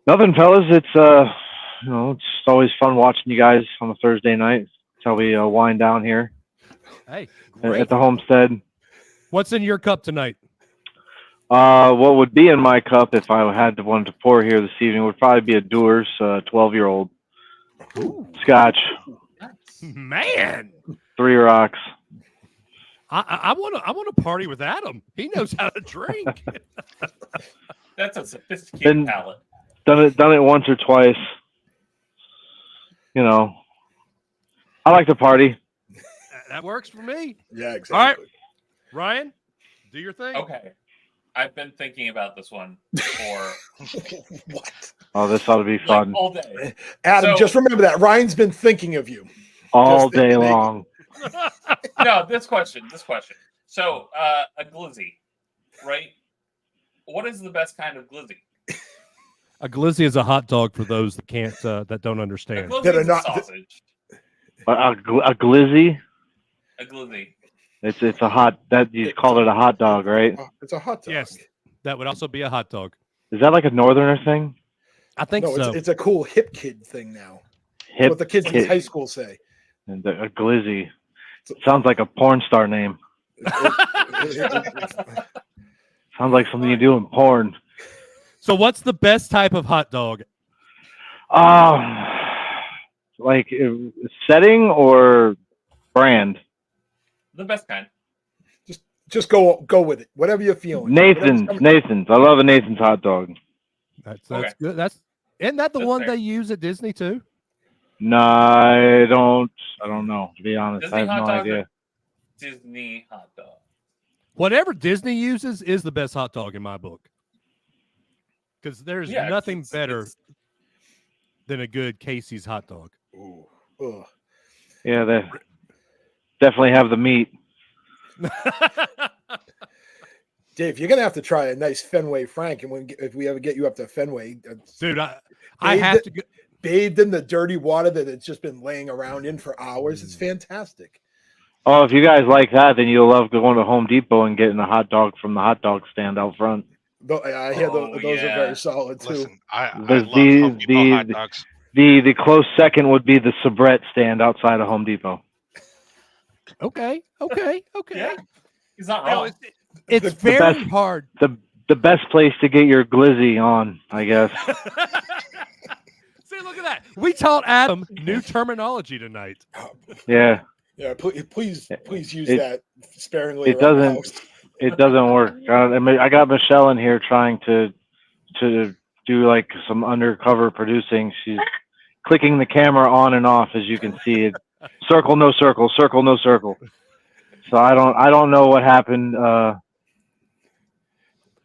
Nothing, fellas. It's it's always fun watching you guys on a Thursday night. That's how we wind down here. Hey, great. At the homestead. What's in your cup tonight? What would be in my cup if I had one to pour here this evening would probably be a Dewar's 12-year-old Scotch. Man, 3 rocks. I want to party with Adam. He knows how to drink. That's a sophisticated palate. Done it once or twice. I like to party. That works for me. Yeah, exactly. All right, Ryan, do your thing. Okay, I've been thinking about this one for what? Oh, this ought to be fun. all day. Adam, just remember that Ryan's been thinking of you all day long. No, this question. So, a glizzy, right? What is the best kind of glizzy? A glizzy is a hot dog for those that can't that don't understand. That are not sausage. A glizzy. A glizzy. It's a hot that you call it a hot dog, right? It's a hot dog. Yes, that would also be a hot dog. Is that like a northerner thing? I think so. It's a cool hip kid thing now. Hip what the kids kid. in high school say. And a glizzy sounds like a porn star name. Sounds like something you do in porn. So, what's the best type of hot dog? like setting or brand? The best kind. Just go with it. Whatever you're feeling. Nathan's. I love a Nathan's hot dog. That's Okay. good. Isn't that the That's one fair. they use at Disney too? No, I don't know, to be honest. Disney I have hot no dog idea. or Disney hot dog. Whatever Disney uses is the best hot dog in my book. Because there's Yeah, nothing better it's- than a good Casey's hot dog. Ooh, ugh. Yeah, they definitely have the meat. Dave, you're gonna have to try a nice Fenway Frank, and if we ever get you up to Fenway, Dude, I have to go. Bathed in the dirty water that it's just been laying around in for hours. It's fantastic. Oh, if you guys like that, then you'll love going to Home Depot and getting a hot dog from the hot dog stand out front. I hear those are very solid too. Listen, I love The- Home Depot hot the- dogs. The close second would be the Sabrett stand outside of Home Depot. Okay. Yeah, he's not No, wrong. it's The very best- hard. The best place to get your glizzy on, I guess. See, look at that. We taught Adam new terminology tonight. Yeah, Yeah, please use It- that sparingly. it around the doesn't- house. it doesn't work. I got Michelle in here trying to do like some undercover producing. She's clicking the camera on and off, as you can see. It circle, no circle, circle, no circle. So I don't know what happened.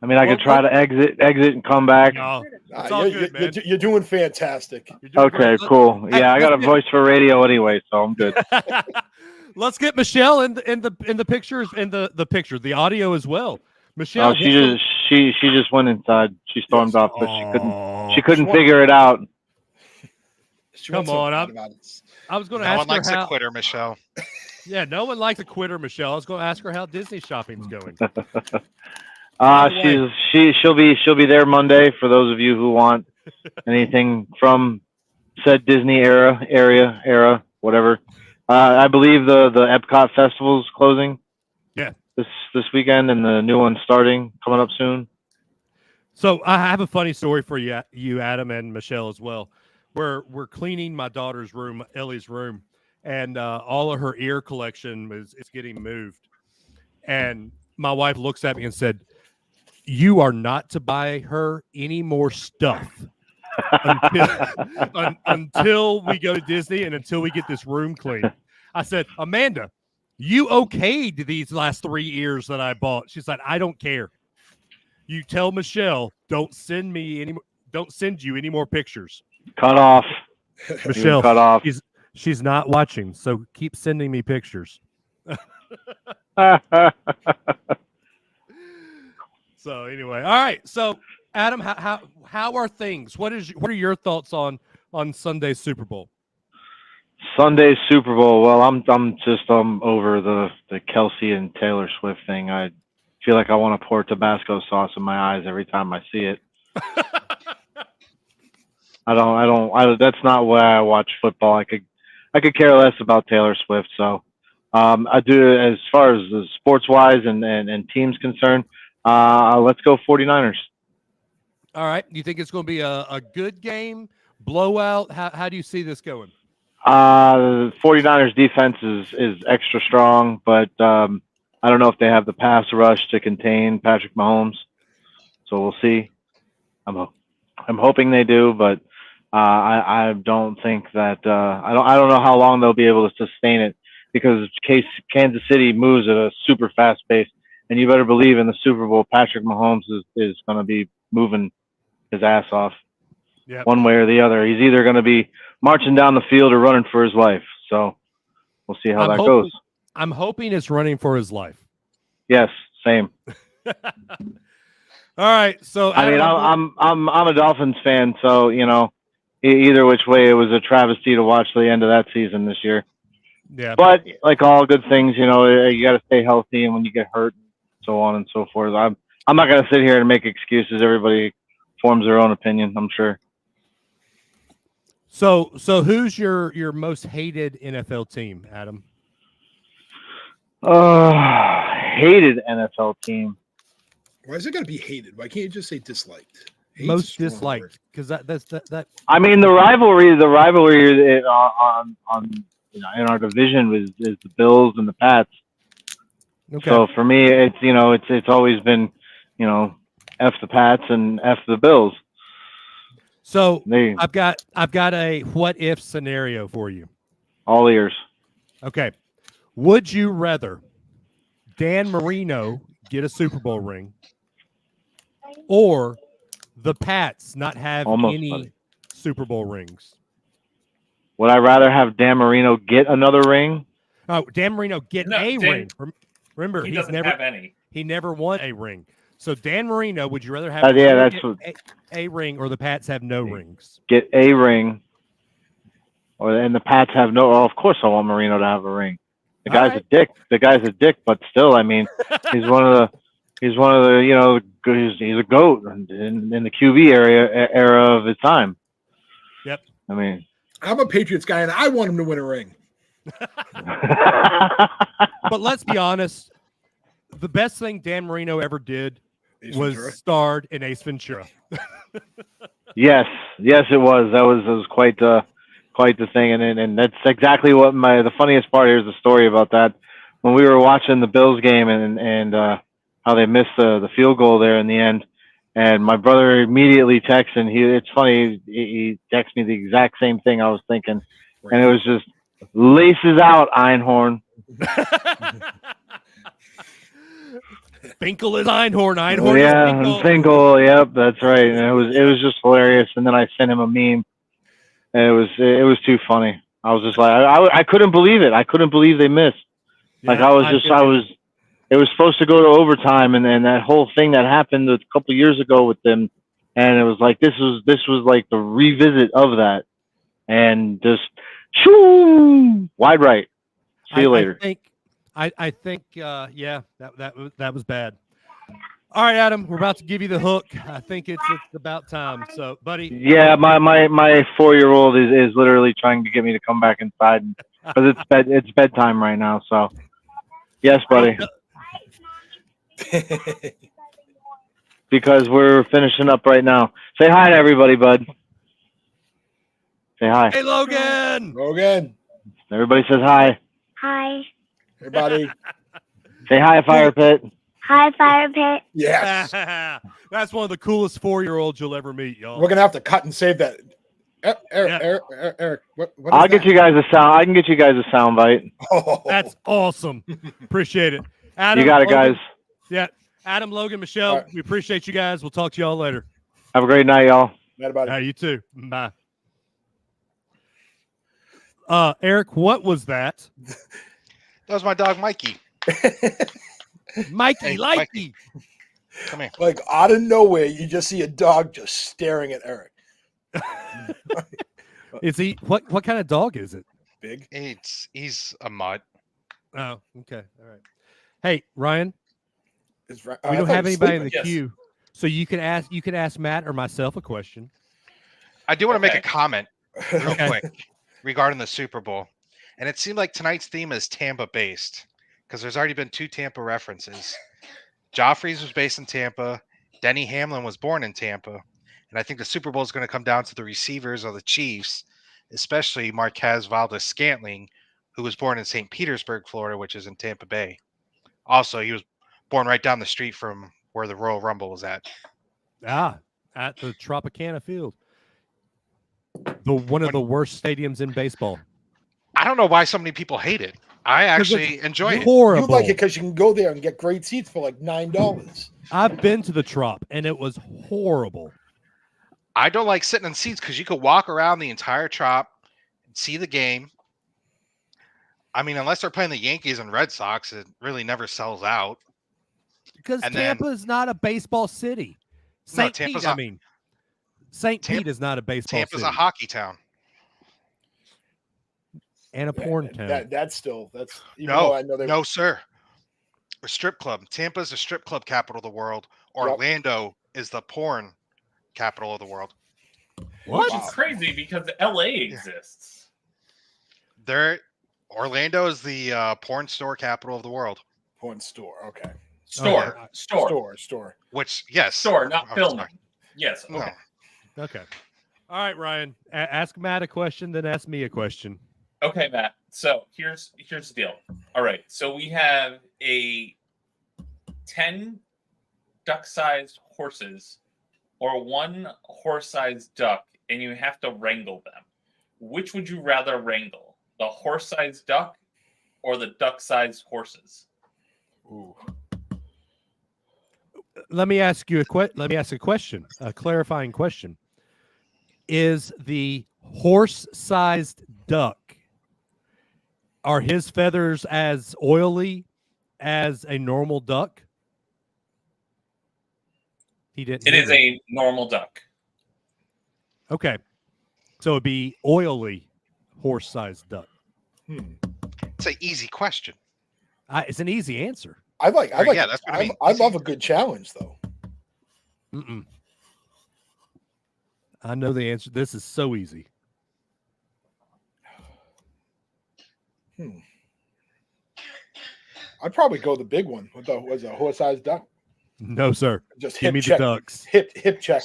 I mean, I could try to exit and come back. No, it's all good, man. You're doing fantastic. You're doing Okay, great. cool. Hey, Yeah, I got a let's voice for radio anyway, so I'm good. Let's get Michelle in the pictures, in the picture, the audio as well. Michelle, Oh, she just went inside. She stormed off, but she couldn't Aw. figure it out. She Come went so on, bad about it. I was going to No ask one likes her a how. quitter, Michelle. Yeah, no one likes a quitter, Michelle. I was going to ask her how Disney shopping's going. She'll be there Monday for those of you who want anything from said Disney era, whatever. I believe the Epcot Festival's closing. Yeah. This weekend, and the new one's starting coming up soon. So I have a funny story for you, Adam and Michelle as well. We're cleaning my daughter's room, Ellie's room, and all of her ear collection is getting moved. And my wife looks at me and said, "You are not to buy her any more stuff until we go to Disney and until we get this room clean." I said, "Amanda, you okayed these last 3 ears that I bought." She's like, "I don't care. You tell Michelle, don't send you any more pictures." Cut off. Michelle, cut off. she's not watching, so keep sending me pictures. So anyway, all right. So Adam, how are things? What are your thoughts on Sunday's Super Bowl? Sunday's Super Bowl. Well, I'm just over the Kelsey and Taylor Swift thing. I feel like I want to pour Tabasco sauce in my eyes every time I see it. That's not why I watch football. I could care less about Taylor Swift. So I do, as far as the sports wise and teams concerned. Let's go 49ers. All right. You think it's going to be a good game, blowout? How do you see this going? The 49ers defense is extra strong, but I don't know if they have the pass rush to contain Patrick Mahomes. So we'll see. I'm hoping they do, but I don't think that I don't know how long they'll be able to sustain it, because Kansas City moves at a super fast pace, and you better believe in the Super Bowl, Patrick Mahomes is going to be moving his ass off. Yep. One way or the other. He's either going to be marching down the field or running for his life. So we'll see how that goes. I'm hoping it's running for his life. Yes, same. All right. So I mean, I'm a Dolphins fan, so either which way, it was a travesty to watch the end of that season this year. Yeah. But like all good things, you got to stay healthy, and when you get hurt, so on and so forth. I'm not going to sit here and make excuses. Everybody forms their own opinion, I'm sure. So who's your most hated NFL team, Adam? Hated NFL team. Why is it got to be hated? Why can't you just say disliked? most strong disliked? Because that. I mean, the rivalry on in our division is the Bills and the Pats. Okay. So for me, it's always been, F the Pats and F the Bills. So I've got a what if scenario for you. All ears. Okay. Would you rather Dan Marino get a Super Bowl ring or the Pats not have any Super Bowl rings? Would I rather have Dan Marino get another ring? Oh, Dan Marino get ring. Remember, he doesn't have any. He never won a ring. So Dan Marino, would you rather have a ring or the Pats have no rings? Get a ring, and the Pats have no. Well, of course, I want Marino to have a ring. The guy's a dick. The guy's a dick, but still, I mean, he's one of the. He's a goat in the QB era of his time. Yep. I mean, I'm a Patriots guy, and I want him to win a ring. But let's be honest. The best thing Dan Marino ever did was starred in Ace Ventura. yes, it was. That was quite the thing, and that's exactly what the funniest part. Here's the story about that. When we were watching the Bills game and how they missed the field goal there in the end, and my brother immediately texted, and it's funny, he texted me the exact same thing I was thinking, and it was just laces out, Einhorn. Finkel is Einhorn. Einhorn is Finkel. Yep, that's right. And it was just hilarious. And then I sent him a meme, and it was too funny. I was just like, I couldn't believe it. I couldn't believe they missed. Yeah, It was supposed to go to overtime, and that whole thing that happened a couple of years ago with them, and it was like this was like the revisit of that, and just shoo, wide right. See you later. I think, that was bad. All right, Adam, we're about to give you the hook. I think it's about time. So, buddy. Yeah, my 4-year-old is literally trying to get me to come back inside because it's bedtime right now. So, yes, buddy. Because we're finishing up right now. Say hi to everybody, bud. Say hi. Hey, Logan. Logan. Everybody says hi. Hi. Hey, buddy. Say hi, Firepit. Hi, Firepit. Yes. That's one of the coolest 4-year-olds you'll ever meet, y'all. We're gonna have to cut and save that. Eric, what I'll get you guys a sound. I can get you guys a sound bite. Oh. That's awesome. Appreciate it. Adam, you got it, Logan, guys. Yeah. Adam, Logan, Michelle, right. We appreciate you guys. We'll talk to y'all later. Have a great night, y'all. Night, buddy. You too. Bye. Eric, what was that? That was my dog, Mikey. Mikey, Likey. Come here. Like out of nowhere, you just see a dog just staring at Eric. Is he what kind of dog is it? Big. He's a mutt. Oh, okay. All right. Hey, Ryan. We I don't have anybody in the Yes. queue. So you can ask Matt or myself a question. I do want to make a comment real Okay. quick regarding the Super Bowl. And it seemed like tonight's theme is Tampa based because there's already been 2 Tampa references. Joffrey's was based in Tampa. Denny Hamlin was born in Tampa. And I think the Super Bowl is going to come down to the receivers of the Chiefs, especially Marquez Valdez-Scantling, who was born in St. Petersburg, Florida, which is in Tampa Bay. Also, he was born right down the street from where the Royal Rumble was at. At the Tropicana Field. One of the worst stadiums in baseball. I don't know why so many people hate it. I actually enjoy it. Horrible. You like it because you can go there and get great seats for like $9. I've been to the Trop, and it was horrible. I don't like sitting in seats because you could walk around the entire Trop and see the game. I mean, unless they're playing the Yankees and Red Sox, it really never sells out. Because Tampa is not a baseball city. St. Pete is not a baseball Tampa's city. a hockey town. And a porn town. That's I know no, sir. A strip club. Tampa's the strip club capital of the world. Orlando is the porn capital of the world. Which is crazy because LA exists. Orlando is the porn store capital of the world. Porn store, okay. Store. Store. Which, yes. Store, not filming. Yes. No. Okay. Okay. All right, Ryan. Ask Matt a question, then ask me a question. Okay, Matt. So here's the deal. All right. So we have 10 duck-sized horses or 1 horse-sized duck, and you have to wrangle them. Which would you rather wrangle? The horse-sized duck or the duck-sized horses? Ooh. Let me ask you a question, a clarifying question. Is the horse-sized duck, are his feathers as oily as a normal duck? He didn't. It hear is me. a normal duck. Okay. So it'd be oily horse-sized duck. It's an easy question. It's an easy answer. I love Easy. a good challenge though. Mm-mm. I know the answer. This is so easy. I'd probably go the big one with the horse-sized duck. No, sir. Just give me check. the ducks. Hip check.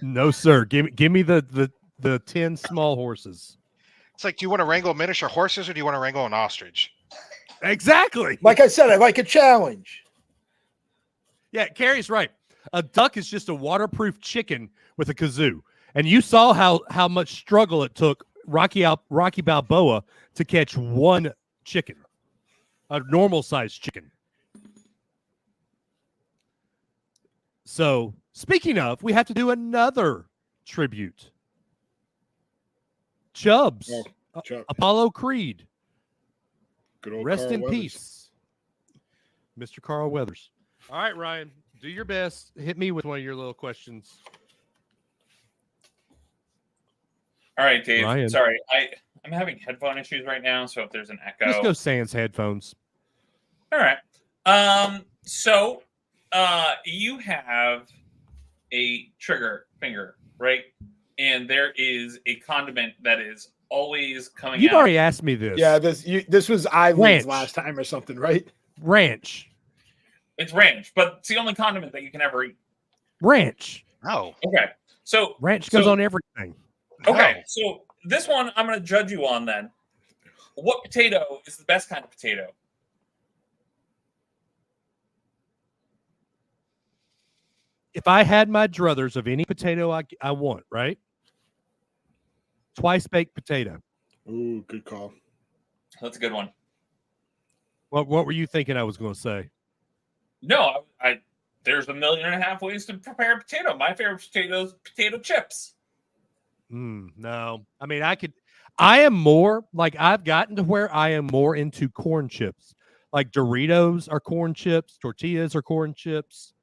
No, sir. Give me the 10 small horses. It's like, do you want to wrangle miniature horses or do you want to wrangle an ostrich? Exactly. Like I said, I like a challenge. Yeah, Carrie's right. A duck is just a waterproof chicken with a kazoo. And you saw how much struggle it took Rocky Balboa to catch one chicken, a normal sized chicken. So, speaking of, we have to do another tribute. Chubbs, Chubb. Apollo Creed. Good old Rest Carl in Weathers. peace, Mr. Carl Weathers. All right, Ryan, do your best. Hit me with one of your little questions. All right, Dave. Ryan. Sorry, I'm having headphone issues right now, so if there's an echo, Just go sans headphones. All right. So, you have a trigger finger, right? And there is a condiment that is always coming You've out. already asked me this. Yeah, this was Eileen's Ranch. last time or something, right? Ranch. It's ranch, but it's the only condiment that you can ever eat. Ranch. No. Okay. So Ranch goes on everything. Okay. No. So this one I'm going to judge you on then. What potato is the best kind of potato? If I had my druthers of any potato I want, right? Twice baked potato. Ooh, good call. That's a good one. What were you thinking I was going to say? No, I there's 1.5 million ways to prepare a potato. My favorite potato is potato chips. No. I mean, I am more like I've gotten to where I am more into corn chips. Like Doritos are corn chips, tortillas are corn chips.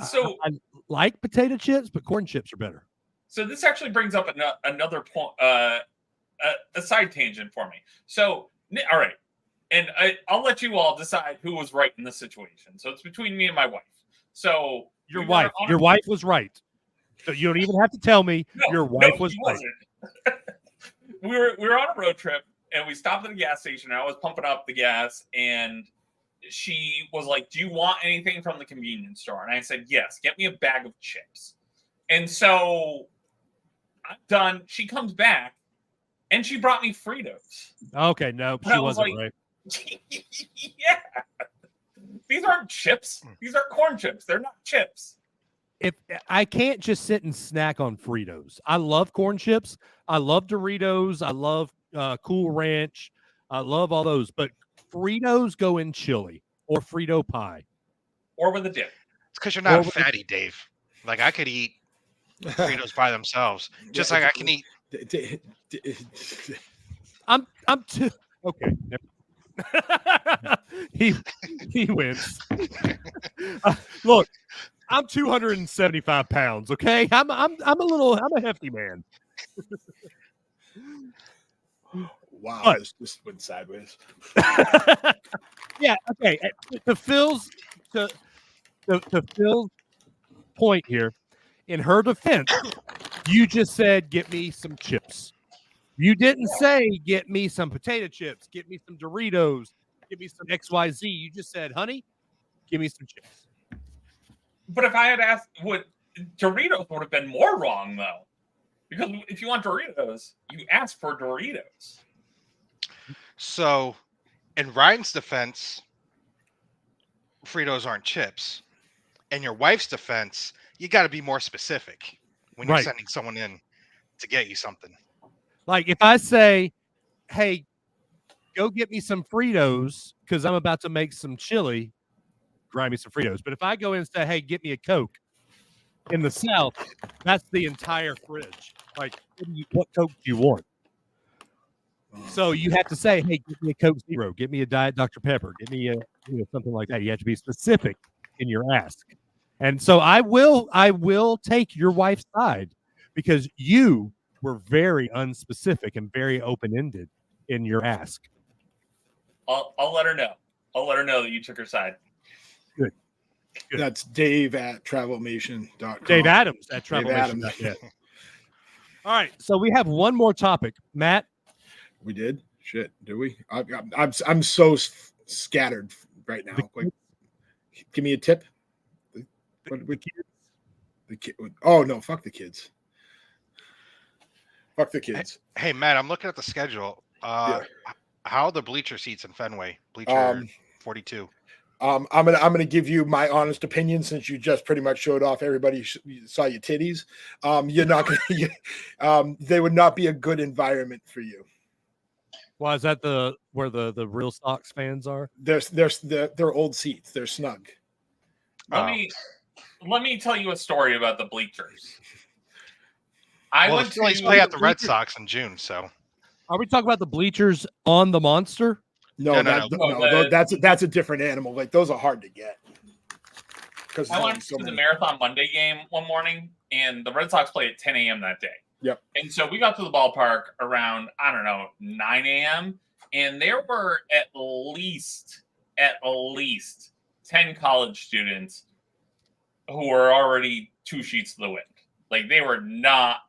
So I like potato chips, but corn chips are better. So this actually brings up another point, a side tangent for me. So, all right. And I'll let you all decide who was right in this situation. So it's between me and my wife. So Your wife was right. So you don't even have to tell me your wife was right. we were on a road trip and we stopped at a gas station. And I was pumping up the gas and she was like, "Do you want anything from the convenience store?" And I said, "Yes, get me a bag of chips." And so I'm done. She comes back and she brought me Fritos. Okay, no, she wasn't right. Yeah. These aren't chips. These are corn chips. They're not chips. If I can't just sit and snack on Fritos. I love corn chips. I love Doritos. I love Cool Ranch. I love all those. But Fritos go in chili or Frito pie. Or with a dip. It's because you're not a fatty, Dave. Like I could eat Fritos by themselves. Just like I can eat. I'm too okay. he wins. Look, I'm 275 pounds. Okay, I'm a hefty man. Wow, this went sideways. Yeah. Okay. To Phil's point here, in her defense, you just said, "Get me some chips." You didn't say, "Get me some potato chips, get me some Doritos, give me some XYZ." You just said, "Honey, give me some chips." But if I had asked, Doritos would have been more wrong though, because if you want Doritos, you ask for Doritos. So, in Ryan's defense, Fritos aren't chips. In your wife's defense, you got to be more specific when you're Right. sending someone in to get you something. Like if I say, hey, go get me some Fritos because I'm about to make some chili, grind me some Fritos. But if I go in and say, hey, get me a Coke, in the South, that's the entire fridge. Like, what Coke do you want? So you have to say, hey, get me a Coke Zero, get me a Diet Dr. Pepper, get me a something like that. You have to be specific in your ask. And so I will take your wife's side because you were very unspecific and very open-ended in your ask. I'll let her know. I'll let her know that you took her side. Good. That's Dave at travelmation.com. Dave Adams at travelmation.net. All right, so we have one more topic. Matt? We did? Shit, do we? I'm so scattered right now. Like, give me a tip. The kid. Oh no, fuck the kids. Fuck the kids. Hey Matt, I'm looking at the schedule. Yeah. How are the bleacher seats in Fenway? Bleacher 42. I'm gonna give you my honest opinion since you just pretty much showed off. Everybody saw your titties. You're not gonna. They would not be a good environment for you. Why is that where the real Sox fans are? They're old seats. They're snug. Let me tell you a story about the bleachers. The Phillies play at the Red Sox in June, so. Are we talking about the bleachers on the Monster? No, that's a different animal. Like those are hard to get. Because I went to the Marathon Monday game one morning, and the Red Sox played at 10 a.m. that day. Yep. And so we got to the ballpark around 9 a.m. and there were at least 10 college students who were already 2 sheets to the wind. Like they were not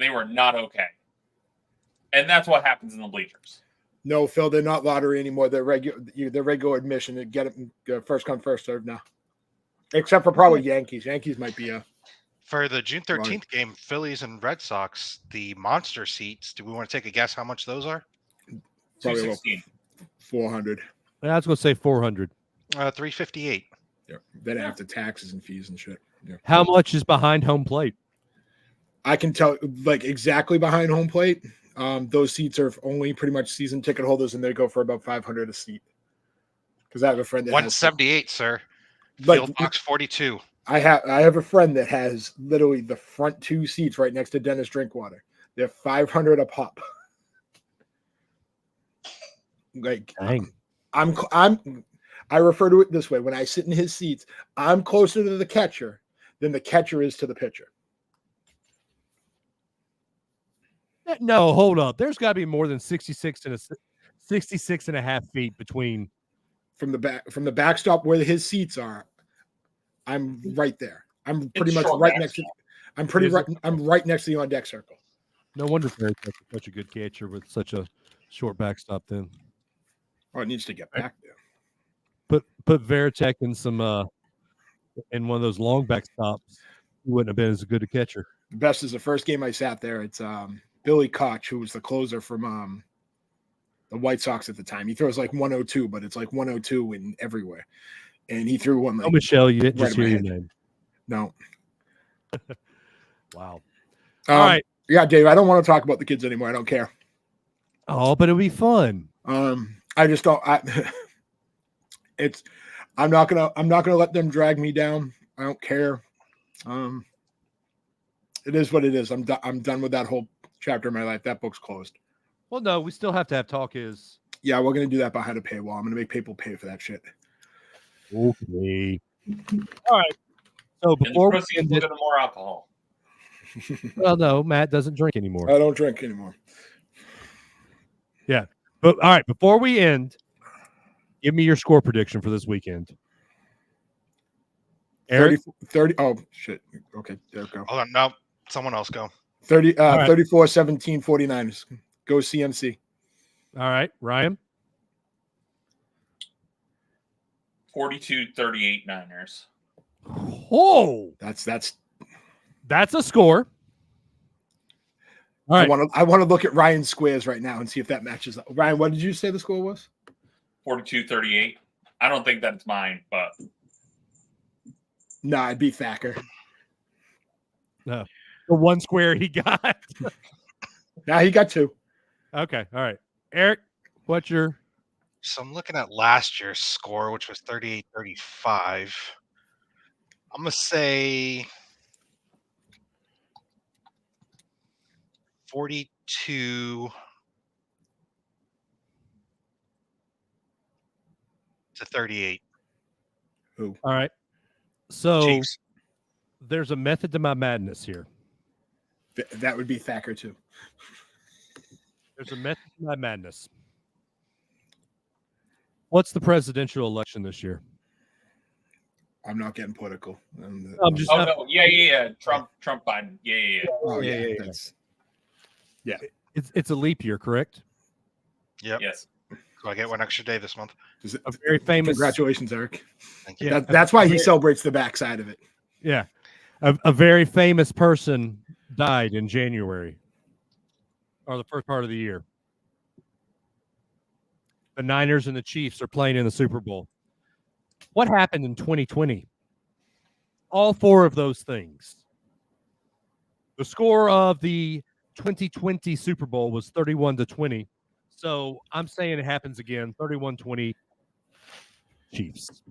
okay. And that's what happens in the bleachers. No, Phil, they're not lottery anymore. They're regular admission. They get it first come, first serve now. Except for probably Yankees. Yankees might be a. For the June 13th game, Phillies and Red Sox, the monster seats, do we want to take a guess how much those are? Probably about 400. I was going to say 400. 358. Yeah. Then after taxes and fees and shit. Yeah. How much is behind home plate? I can tell, like exactly behind home plate. Those seats are only pretty much season ticket holders, and they go for about 500 a seat. Because I have a friend that 178, sir. Like, Field box 42. I have a friend that has literally the front 2 seats right next to Dennis Drinkwater. They're 500 a pop. Like, dang. I refer to it this way: when I sit in his seats, I'm closer to the catcher than the catcher is to the pitcher. No, hold up. There's got to be more than 66 and a half feet between from the backstop where his seats are. I'm right there. I'm pretty much right next to. I'm right next to the on deck circle. No wonder Veritek is such a good catcher with such a short backstop. Then, oh, it needs to get back there. Put Veritek in some in one of those long backstops. He wouldn't have been as good a catcher. The best is the first game I sat there. It's Billy Koch, who was the closer from the White Sox at the time. He throws like 102, but it's like 102 in everywhere. And he threw one. Like, oh, Michelle, you didn't just hear your name. No. Wow. All right. Yeah, Dave, I don't want to talk about the kids anymore. I don't care. Oh, but it'll be fun. I just don't. I'm not gonna let them drag me down. I don't care. It is what it is. I'm done with that whole chapter of my life. That book's closed. Well, no, we still have to have talk. Yeah, we're gonna do that behind a paywall. I'm gonna make people pay for that shit. Okay. All right. So before we end it, more alcohol. Well, no, Matt doesn't drink anymore. I don't drink anymore. Yeah. But all right, before we end, give me your score prediction for this weekend. Eric? 30. Oh, shit. Okay, there we go. Hold on. No, someone else go. 34-17 49ers. Go CMC. All right, Ryan? 42-38 Niners. Oh, that's That's a score. All right. I want to look at Ryan's squares right now and see if that matches up. Ryan, what did you say the score was? 42-38. I don't think that's mine, but No, I'd be Thacker. No. The one square he got. Nah, he got 2. Okay. All right. Eric, what's your So I'm looking at last year's score, which was 38-35. I'm going to say 42 to 38. Who? all right? So Chiefs. there's a method to my madness here. That would be Thacker too. There's a method to my madness. What's the presidential election this year? I'm not getting political. I'm just oh no, yeah. Trump Biden. Yeah. Oh Yeah, yeah, yeah. that's yeah. It's a leap year, correct? Yep. Yes. So I get one extra day this month. A very famous. Congratulations, Eric. Thank you. Yeah, That's why he celebrates the backside of it. Yeah, a very famous person died in January, or the first part of the year. The Niners and the Chiefs are playing in the Super Bowl. What happened in 2020? All 4 of those things. The score of the 2020 Super Bowl was 31-20. So I'm saying it happens again, 31-20 Chiefs.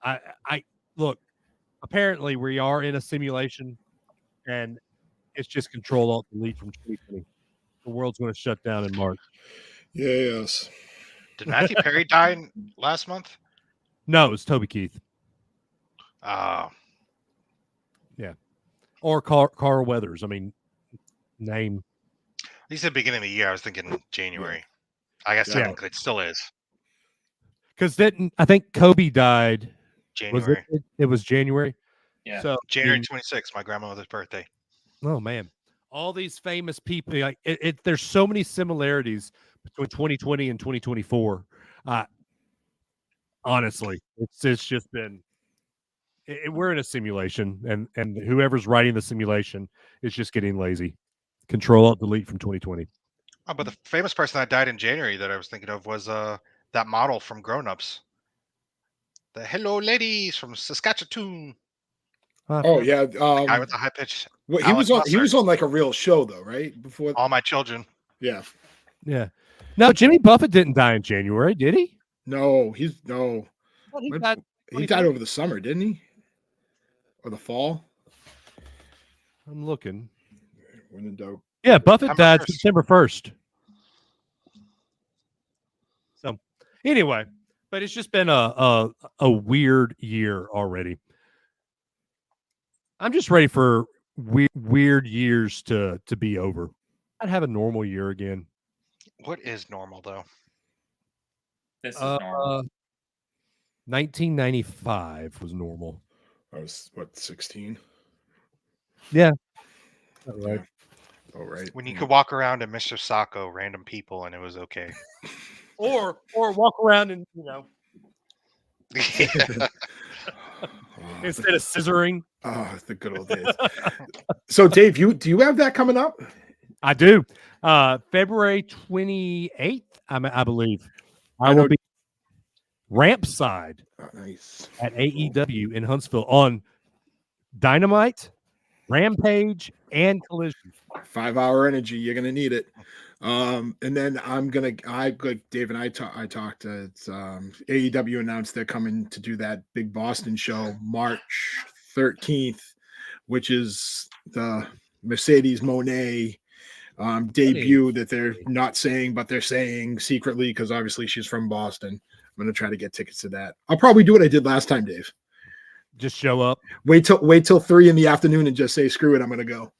I look, apparently we are in a simulation, and it's just Control Alt Delete from 2020. The world's going to shut down in March. Yes. Did Matthew Perry die last month? No, it was Toby Keith. Yeah. Or Carl Weathers. I mean, name. He said beginning of the year. I was thinking January. I guess technically it still is Because I think Kobe died. January. It was January. Yeah. So January 26th, my grandmother's birthday. oh man, all these famous people. Like there's so many similarities between 2020 and 2024. Honestly, it's just been. We're in a simulation, and whoever's writing the simulation is just getting lazy. Control Alt Delete from 2020. Oh, but the famous person that died in January that I was thinking of was that model from Grown Ups. The Hello Ladies from Saskatchewan. Oh yeah. The guy with the high pitch. Well, he was on like a real show though, right? Before All My Children. Yeah. Yeah. No, Jimmy Buffett didn't die in January, did he? No, Well, he died over the summer, didn't he? Or the fall? I'm looking. When in doubt. Yeah, Buffett September died 1st. September 1st. So anyway, but it's just been a weird year already. I'm just ready for weird years to be over. I'd have a normal year again. What is normal though? This is normal. 1995 was normal. I was 16? Yeah. Right. Oh right. When you could walk around and Mr. Sacco random people and it was okay. Or walk around and instead of scissoring. Oh, the good old days. So Dave, do you have that coming up? I do. February 28th, I believe. I will be ramp side nice at AEW in Huntsville on Dynamite, Rampage, and Collision. 5-hour energy. You're gonna need it. And then Dave and I talked to AEW announced they're coming to do that big Boston show March 13th, which is the Mercedes Moné debut that they're not saying, but they're saying secretly because obviously she's from Boston. I'm gonna try to get tickets to that. I'll probably do what I did last time, Dave. Just show up. Wait till 3 p.m. and just say screw it. I'm gonna go.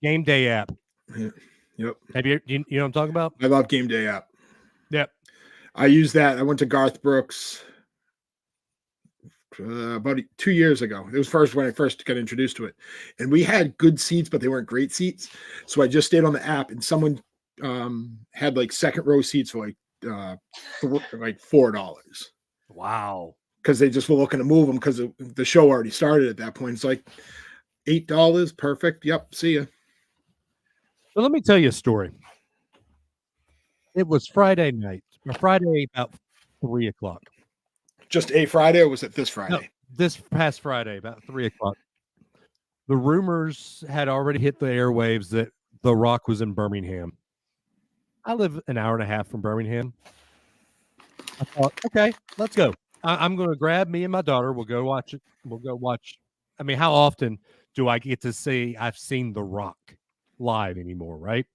Game Day app. Yeah. Yep. Have you know what I'm talking about? I love Game Day app. Yep. I use that. I went to Garth Brooks about 2 years ago. It was when I first got introduced to it, and we had good seats, but they weren't great seats. So I just stayed on the app, and someone had like second row seats for like $4. Wow. Because they just were looking to move them because the show already started at that point. It's like $8. Perfect. Yep. See ya. So let me tell you a story. It was Friday night, or Friday about 3:00. Just a Friday, or was it this No, Friday? this past Friday about 3:00. The rumors had already hit the airwaves that The Rock was in Birmingham. I live an hour and a half from Birmingham. I thought, okay, let's go. I'm going to grab me and my daughter. We'll go watch it. We'll go watch. I mean, how often do I get to say I've seen The Rock live anymore, right?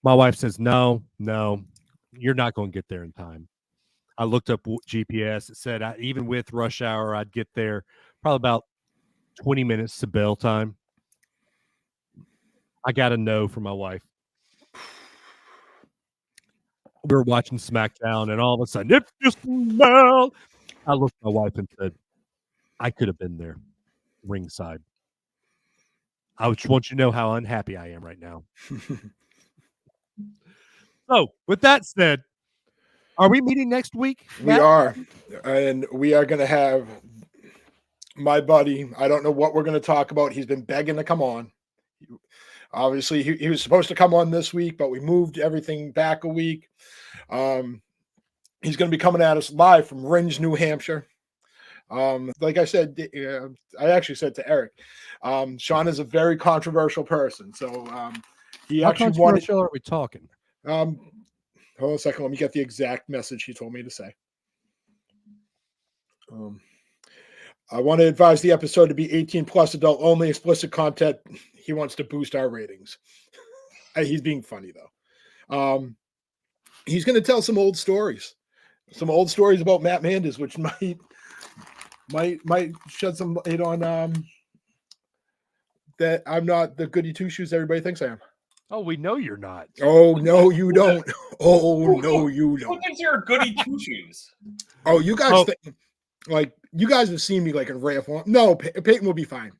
My wife says, no, you're not going to get there in time. I looked up GPS. It said even with rush hour, I'd get there probably about 20 minutes to bell time. I got a no from my wife. We were watching SmackDown, and all of a sudden, if you smell, I looked at my wife and said, I could have been there ringside. I just want you to know how unhappy I am right now. So, with that said, are we meeting next week? We are. And we are going to have my buddy. I don't know what we're going to talk about. He's been begging to come on. Obviously, he was supposed to come on this week, but we moved everything back a week. He's going to be coming at us live from Rindge, New Hampshire. Like I said, I actually said to Eric, Sean is a very controversial person. So he How actually controversial are we talking? Hold on a second. Let me get the exact message he told me to say. I want to advise the episode to be 18 plus, adult only, explicit content. He wants to boost our ratings. He's being funny though. He's going to tell some old stories about Matt Manders, which might shed some light on that I'm not the goody two shoes everybody thinks I am. Oh, we know you're not. Oh no, you don't. Oh no, you Who don't. thinks you're a goody two shoes? Oh, you guys think like you guys have seen me like in Ray of One. No, Peyton will be fine.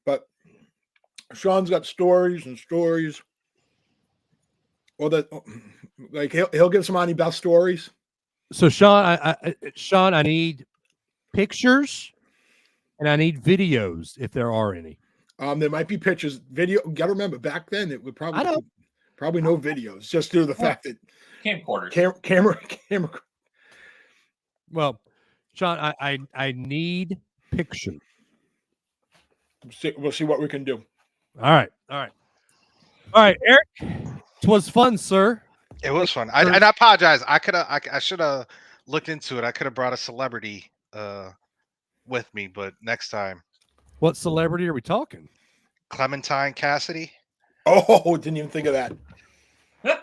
But Sean's got stories and stories. Well, that like he'll give some Ani Beth stories. So Sean, I need pictures and I need videos if there are any. There might be pictures, video. You got to remember, back then it would probably no videos, just due to the fact that camera. Well, Sean, I need pictures. We'll see what we can do. All right, Eric. It was fun, sir. It was fun. I apologize. I should have looked into it. I could have brought a celebrity with me, but next time. What celebrity are we talking? Clementine Cassidy. Oh, didn't even think of that. Yeah.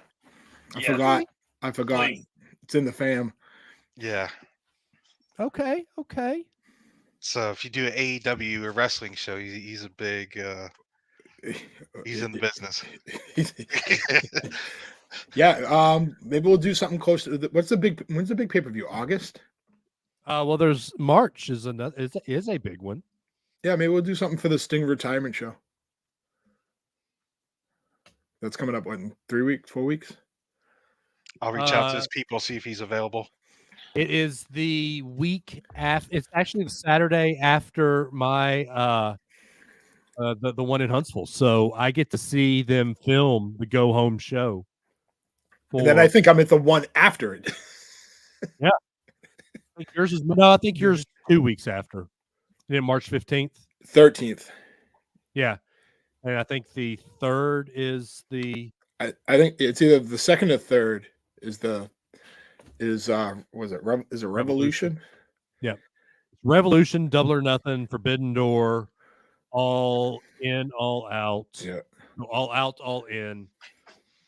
I forgot. Please. It's in the fam. Yeah. Okay. So if you do an AEW or wrestling show, he's a big. He's in the business. Yeah. Maybe we'll do something close to when's the big pay-per-view? August? Well, there's March is a big one. Yeah, maybe we'll do something for the Sting retirement show. That's coming up in 3 weeks, 4 weeks. I'll reach out to his people, see if he's available. It is the week after. It's actually the Saturday after my the one in Huntsville. So I get to see them film the go home show. And then I think I'm at the one after it. Yeah. I think yours is 2 weeks after. Then March 15th. 13th. Yeah. And I think the third is the I think it's either the second or third is was it Revolution? Yeah. Revolution, Double or Nothing, Forbidden Door, All In, All Out. Yeah. All Out, All In.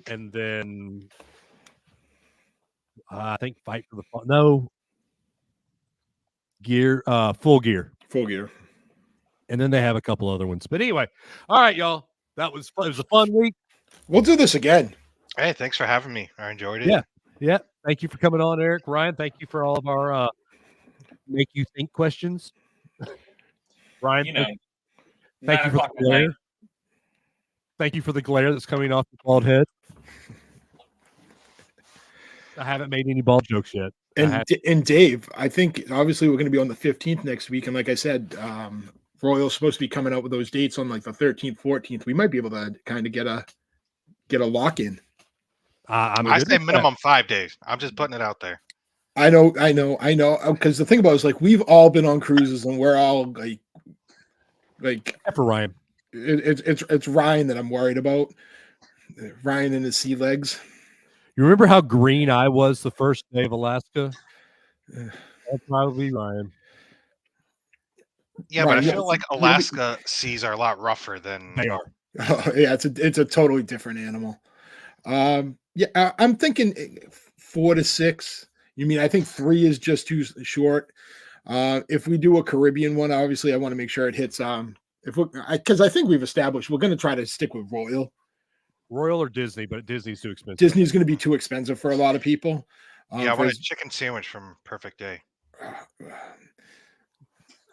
And then I think Fight for the Gear, Full Gear. Full Gear. And then they have a couple other ones. But anyway, all right, y'all. That was fun. It was a fun week. We'll do this again. Hey, thanks for having me. I enjoyed it. Yeah. Thank you for coming on, Eric. Ryan, thank you for all of our make you think questions. Ryan, thank you for the glare. Thank you for the glare that's coming off the bald head. I haven't made any bald jokes yet. And Dave, I think obviously we're going to be on the 15th next week, and like I said, Royal's supposed to be coming out with those dates on like the 13th, 14th. We might be able to kind of get a lock in. I say minimum 5 days. I'm just putting it out there. I know. Because the thing about it is, like, we've all been on cruises, and we're all like for Ryan. It's Ryan that I'm worried about. Ryan and his sea legs. You remember how green I was the first day of Alaska? That's probably Ryan. Yeah, Ryan, but I feel like Alaska seas are a lot rougher than they are. Oh, yeah, it's a totally different animal. Yeah, I'm thinking 4 to 6. You mean I think 3 is just too short. If we do a Caribbean one, obviously I want to make sure it hits. Because I think we've established we're going to try to stick with Royal or Disney, but Disney's too expensive. Disney's going to be too expensive for a lot of people. Yeah, I want a chicken sandwich from Perfect Day.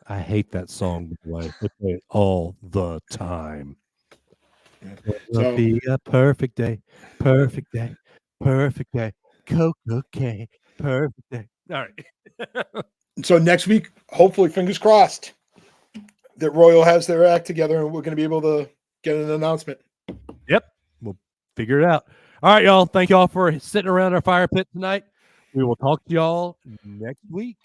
I hate that song, by the way. I play it all the time. It'll be a perfect day, perfect day, perfect day. Coca perfect day. All right. So next week, hopefully, fingers crossed, that Royal has their act together and we're going to be able to get an announcement. Yep. We'll figure it out. All right, y'all. Thank y'all for sitting around our fire pit tonight. We will talk to y'all next week.